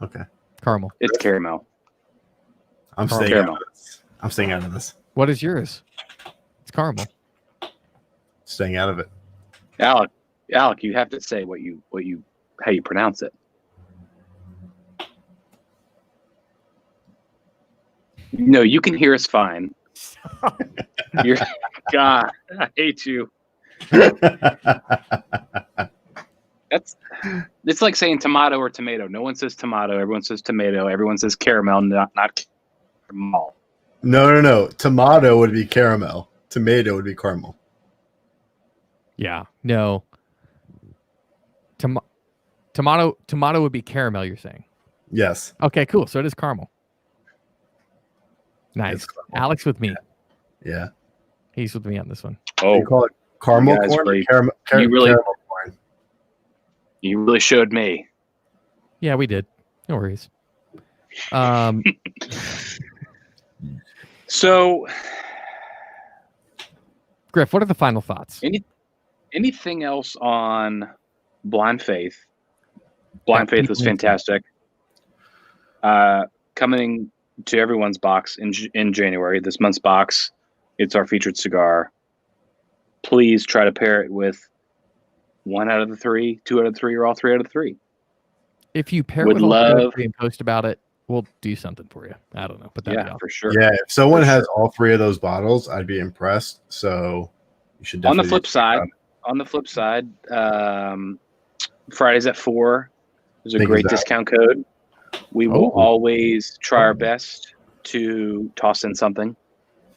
Speaker 3: Okay.
Speaker 1: Caramel.
Speaker 2: It's caramel.
Speaker 3: I'm staying out of this. I'm staying out of this.
Speaker 1: What is yours? It's caramel.
Speaker 3: Staying out of it.
Speaker 2: Alec, you have to say how you pronounce it. No, you can hear us fine. You're God, I hate you. It's like saying tomato or tomato. No one says tomato. Everyone says tomato. Everyone says caramel, not caramel.
Speaker 3: No. Tomato would be caramel. Tomato would be caramel.
Speaker 1: Yeah. No. Tomato would be caramel, you're saying?
Speaker 3: Yes.
Speaker 1: Okay, cool. So it is caramel. Nice.
Speaker 3: It's caramel.
Speaker 1: Alex with me.
Speaker 3: Yeah.
Speaker 1: He's with me on this one.
Speaker 3: You call it caramel
Speaker 2: guys
Speaker 3: corn
Speaker 2: really-
Speaker 3: or caramel corn?
Speaker 2: You really showed me.
Speaker 1: Yeah, we did. No worries.
Speaker 2: So,
Speaker 1: Griff, what are the final thoughts?
Speaker 2: anything else on Blind Faith? Blind Faith was fantastic. Coming to everyone's box in January, this month's box, it's our featured cigar. Please try to pair it with 1 out of the 3, 2 out of the 3, or all 3 out of the 3.
Speaker 1: If you pair
Speaker 2: Would
Speaker 1: with all
Speaker 2: love-
Speaker 1: three and post about it, we'll do something for you. I don't know, but that'd be
Speaker 2: Yeah,
Speaker 1: awesome.
Speaker 2: for sure.
Speaker 3: Yeah, if someone
Speaker 2: For
Speaker 3: has
Speaker 2: sure.
Speaker 3: all 3 of those bottles, I'd be impressed. So you should
Speaker 2: On
Speaker 3: definitely.
Speaker 2: the flip side, Fridays at 4 is a
Speaker 3: Think
Speaker 2: great
Speaker 3: of that.
Speaker 2: discount code. We will
Speaker 1: Oh.
Speaker 2: always try our best to toss in something,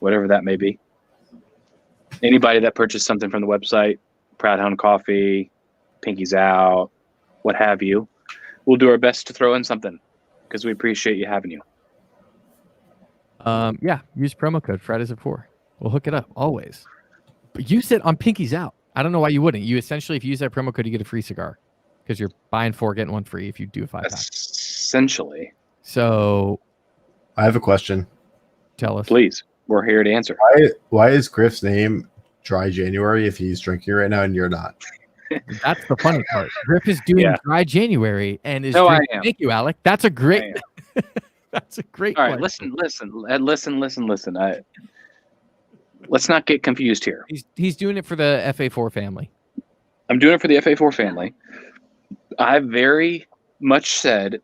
Speaker 2: whatever that may be. Anybody that purchased something from the website, Proud Hound Coffee, Pinky's Out, what have you, we'll do our best to throw in something because we appreciate you having you.
Speaker 1: Yeah, use promo code Fridays at 4. We'll hook it up always. But use it on Pinky's Out. I don't know why you wouldn't. You essentially, if you use that promo code, you get a free cigar because you're buying 4, getting 1 free if you do a 5-pack.
Speaker 2: Essentially,
Speaker 1: So
Speaker 3: I have a question.
Speaker 1: tell us.
Speaker 2: please, we're here to answer.
Speaker 3: Why is Griff's name Dry January if he's drinking right now and you're not?
Speaker 1: That's the funny part. Griff is doing
Speaker 2: Yeah.
Speaker 1: Dry January and is
Speaker 2: No, I
Speaker 1: drinking.
Speaker 2: am.
Speaker 1: Thank you, Alec. That's a great.
Speaker 2: I
Speaker 1: That's a great.
Speaker 2: All right,
Speaker 1: question.
Speaker 2: listen. Let's not get confused here.
Speaker 1: He's doing it for the FA4 family.
Speaker 2: I'm doing it for the FA4 family. I very much said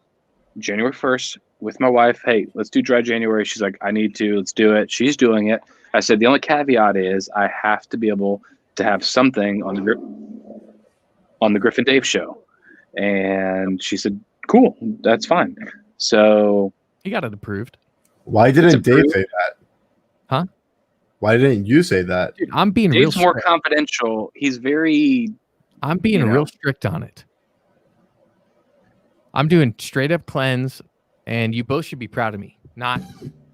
Speaker 2: January 1st with my wife, hey, let's do Dry January. She's like, I need to. Let's do it. She's doing it. I said, the only caveat is I have to be able to have something on the Griff and Dave show. And she said, cool, that's fine. So
Speaker 1: He got it approved.
Speaker 3: Why
Speaker 2: It's
Speaker 3: didn't Dave
Speaker 2: approved.
Speaker 3: say that?
Speaker 1: Huh?
Speaker 3: Why didn't you say that?
Speaker 1: Dude, I'm being
Speaker 2: Dave's
Speaker 1: real
Speaker 2: more
Speaker 1: strict.
Speaker 2: confidential. He's very
Speaker 1: I'm being
Speaker 2: you know.
Speaker 1: real strict on it. I'm doing straight up cleanse, and you both should be proud of me, not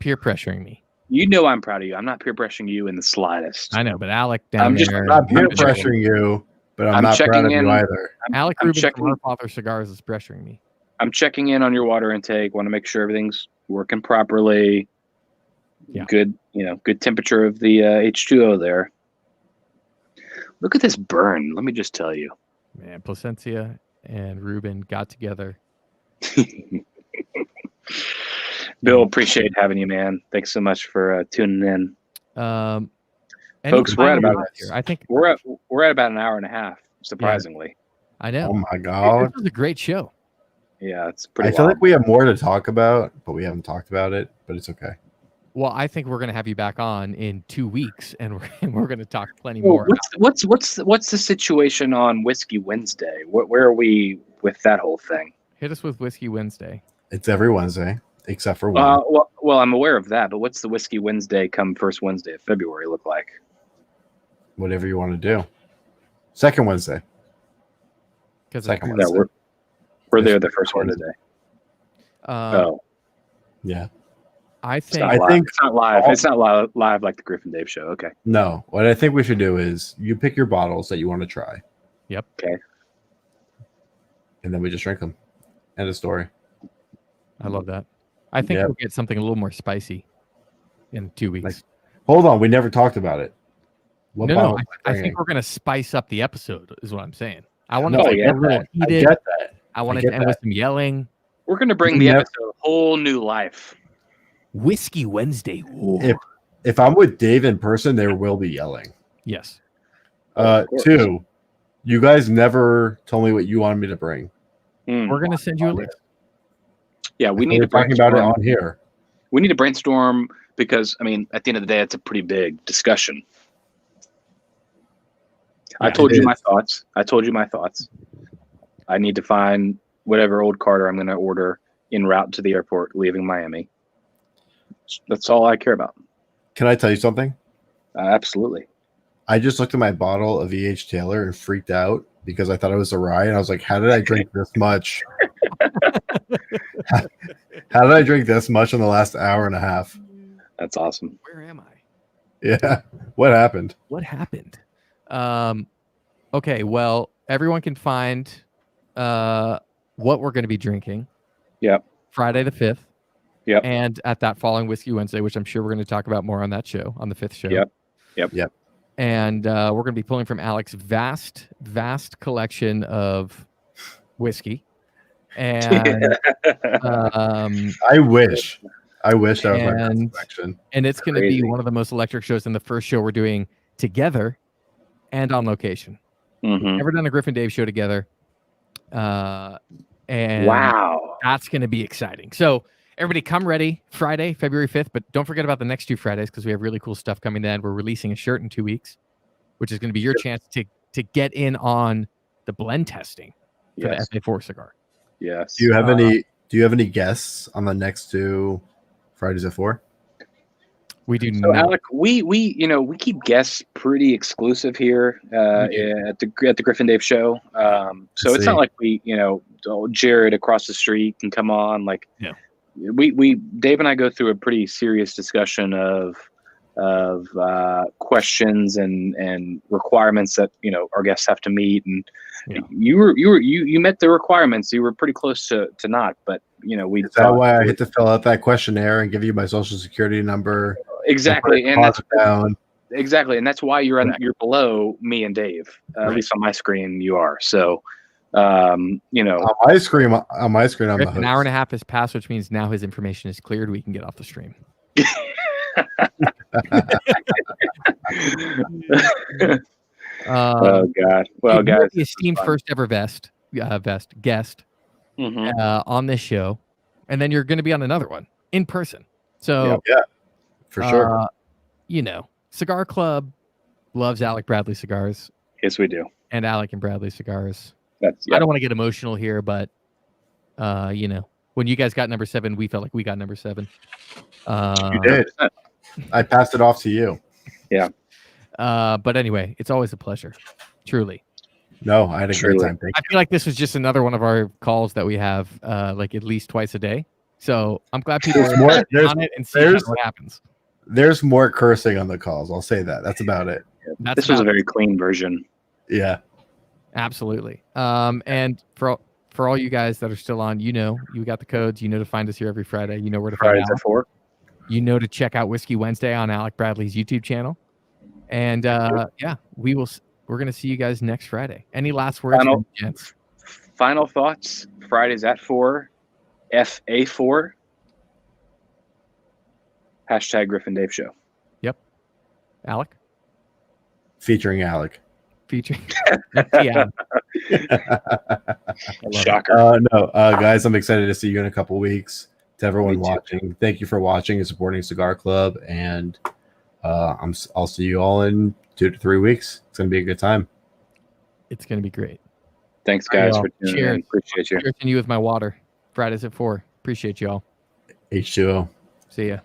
Speaker 1: peer pressuring me.
Speaker 2: You know I'm proud of you. I'm not peer pressuring you in the slightest.
Speaker 1: I know, but Alec down
Speaker 2: I'm just
Speaker 1: there.
Speaker 3: I'm not peer
Speaker 2: I'm checking-
Speaker 3: pressuring you, but I'm
Speaker 2: I'm
Speaker 3: not proud
Speaker 2: checking
Speaker 3: of you
Speaker 2: in.
Speaker 3: either.
Speaker 1: Alec
Speaker 2: I'm
Speaker 1: Rubin
Speaker 2: checking-
Speaker 1: from Our Father Cigars is pressuring me.
Speaker 2: I'm checking in on your water intake. Want to make sure everything's working properly.
Speaker 1: Yeah.
Speaker 2: Good, good temperature of the H2O there. Look at this burn. Let me just tell you.
Speaker 1: Man, Placencia and Rubin got together.
Speaker 2: Bill, appreciate having you, man. Thanks so much for tuning in.
Speaker 1: Any
Speaker 2: Folks, we're at
Speaker 1: final
Speaker 2: about-
Speaker 1: thoughts here? I think
Speaker 2: We're at about an hour and a half, surprisingly.
Speaker 1: I know.
Speaker 3: Oh my
Speaker 1: This
Speaker 3: god!
Speaker 1: was a great show.
Speaker 2: Yeah, it's
Speaker 3: I
Speaker 2: pretty
Speaker 3: feel
Speaker 2: wild.
Speaker 3: like we have more to talk about, but we haven't talked about it. But it's okay.
Speaker 1: Well, I think we're going to have you back on in 2 weeks, and we're going to talk plenty
Speaker 2: Well,
Speaker 1: more.
Speaker 2: what's the situation on Whiskey Wednesday? Where are we with that whole thing?
Speaker 1: Hit us with Whiskey Wednesday.
Speaker 3: It's every Wednesday except for one.
Speaker 2: Well, I'm aware of that, but what's the Whiskey Wednesday come first Wednesday of February look like?
Speaker 3: Whatever you want to do. Second Wednesday.
Speaker 1: Because
Speaker 3: Second
Speaker 2: No,
Speaker 3: Wednesday.
Speaker 2: we're
Speaker 3: Yes,
Speaker 2: there the first
Speaker 3: recorded.
Speaker 2: Wednesday.
Speaker 1: Oh,
Speaker 3: Yeah.
Speaker 1: I
Speaker 2: It's
Speaker 1: think
Speaker 2: not
Speaker 3: I
Speaker 2: live.
Speaker 3: think-
Speaker 2: It's not live. It's not live like the Griff and Dave show. Okay.
Speaker 3: No. What I think we should do is you pick your bottles that you want to try.
Speaker 1: Yep.
Speaker 2: Okay.
Speaker 3: And then we just drink them. End of story.
Speaker 1: I love that. I think
Speaker 3: Yeah.
Speaker 1: we'll get something a little more spicy in 2 weeks.
Speaker 3: Like, hold on. We never talked about it. What
Speaker 1: no,
Speaker 3: bottle
Speaker 1: I
Speaker 3: am I bringing?
Speaker 1: think we're going to spice up the episode, is what I'm saying. I want
Speaker 3: No,
Speaker 1: to
Speaker 3: I
Speaker 1: get
Speaker 3: get
Speaker 1: a little
Speaker 3: that. I
Speaker 1: heated.
Speaker 3: get that.
Speaker 1: I want
Speaker 3: I
Speaker 1: it
Speaker 3: get
Speaker 1: to end with
Speaker 3: that.
Speaker 1: some yelling.
Speaker 2: We're gonna bring
Speaker 3: You
Speaker 2: the
Speaker 3: never-
Speaker 2: episode a whole new life.
Speaker 1: Whiskey Wednesday. Ooh.
Speaker 3: If I'm with Dave in person, there will be yelling.
Speaker 1: Yes.
Speaker 2: Of course.
Speaker 3: 2, you guys never told me what you wanted me to bring.
Speaker 1: We're going to send you a list.
Speaker 2: Yeah, we
Speaker 3: I
Speaker 2: need
Speaker 3: thought
Speaker 2: to
Speaker 3: we were talking about it
Speaker 2: brainstorm.
Speaker 3: on here.
Speaker 2: We need to brainstorm because at the end of the day, it's a pretty big discussion. I told you my thoughts. I need to find whatever old Carter I'm going to order en route to the airport, leaving Miami. That's all I care about.
Speaker 3: Can I tell you something?
Speaker 2: Absolutely.
Speaker 3: I just looked at my bottle of E.H. Taylor and freaked out because I thought it was a rye, and I was like, "How did I drink this much? How did I drink this much in the last hour and a half?"
Speaker 2: That's awesome.
Speaker 1: Where am I?
Speaker 3: Yeah. What happened?
Speaker 1: What happened? Okay, well, everyone can find what we're going to be drinking.
Speaker 2: Yep.
Speaker 1: Friday the 5th.
Speaker 2: Yep.
Speaker 1: And at that following Whiskey Wednesday, which I'm sure we're going to talk about more on that show, on the 5th show.
Speaker 2: Yep.
Speaker 1: And we're going to be pulling from Alec's vast collection of whiskey. And
Speaker 3: I wish that was my collection.
Speaker 1: And it's going to be one of the most electric shows, in the first show we're doing together and on location.
Speaker 2: Mm-hmm.
Speaker 1: We've never done a Griff and Dave show together. And
Speaker 2: wow,
Speaker 1: that's going to be exciting. So everybody come ready Friday, February 5th, but don't forget about the next 2 Fridays, because we have really cool stuff coming then. We're releasing a shirt in 2 weeks, which is going to be your chance to get in on the blend testing for the FA4 cigar.
Speaker 2: Yes.
Speaker 3: Do you have any guests on the next 2 Fridays at 4?
Speaker 1: We do
Speaker 2: so,
Speaker 1: not.
Speaker 2: Alec, we keep guests pretty exclusive here at the Griff and Dave show. So it's not like we, Jared across the street can come on. Like,
Speaker 1: no.
Speaker 2: We Dave and I go through a pretty serious discussion of questions and requirements that our guests have to meet. And you met the requirements. You were pretty close to not, but we.
Speaker 3: Is that why I had to fill out that questionnaire and give you my social security number?
Speaker 2: Exactly, and that's
Speaker 3: down.
Speaker 2: Exactly, and that's why you're below me and Dave. At least on my screen, you are. So, on
Speaker 3: my screen, I'm
Speaker 1: Griff,
Speaker 3: the host.
Speaker 1: An hour and a half has passed, which means now his information is cleared. We can get off the stream.
Speaker 2: Oh God! Well, guys,
Speaker 1: the esteemed first ever guest on this show, and then you're going to be on another one in person. So
Speaker 3: yeah, for sure.
Speaker 1: Cigar Club loves Alec Bradley cigars.
Speaker 2: Yes, we do.
Speaker 1: And Alec and Bradley cigars.
Speaker 2: I
Speaker 1: don't want to get emotional here, but when you guys got number 7, we felt like we got number 7.
Speaker 3: You did. I passed it off to you.
Speaker 2: Yeah.
Speaker 1: But anyway, it's always a pleasure. Truly.
Speaker 3: No, I had a great time.
Speaker 1: I feel like this was just another one of our calls that we have like at least twice a day. So I'm glad people are on it and see what happens.
Speaker 3: There's more cursing on the calls. I'll say that. That's about it.
Speaker 2: This was a very clean version.
Speaker 3: Yeah.
Speaker 1: Absolutely. And for all you guys that are still on, you got the codes. You know to find us here every Friday. You know where to find
Speaker 2: Fridays at 4.
Speaker 1: You know to check out Whiskey Wednesday on Alec Bradley's YouTube channel. And we're gonna see you guys next Friday. Any last words, gents?
Speaker 2: Final thoughts. Fridays at 4. FA4. # Griff and Dave show.
Speaker 1: Yep. Alec?
Speaker 3: Featuring Alec.
Speaker 1: Yeah.
Speaker 2: Shocker.
Speaker 3: Guys, I'm excited to see you in a couple weeks. To everyone watching, thank you for watching and supporting Cigar Club. And I'll see you all in 2 to 3 weeks. It's going to be a good time.
Speaker 1: It's going to be great.
Speaker 2: Thanks, guys, for tuning in. Appreciate you.
Speaker 1: Cheers to you with my water. Fridays at 4. Appreciate you all.
Speaker 3: H2O.
Speaker 1: See ya.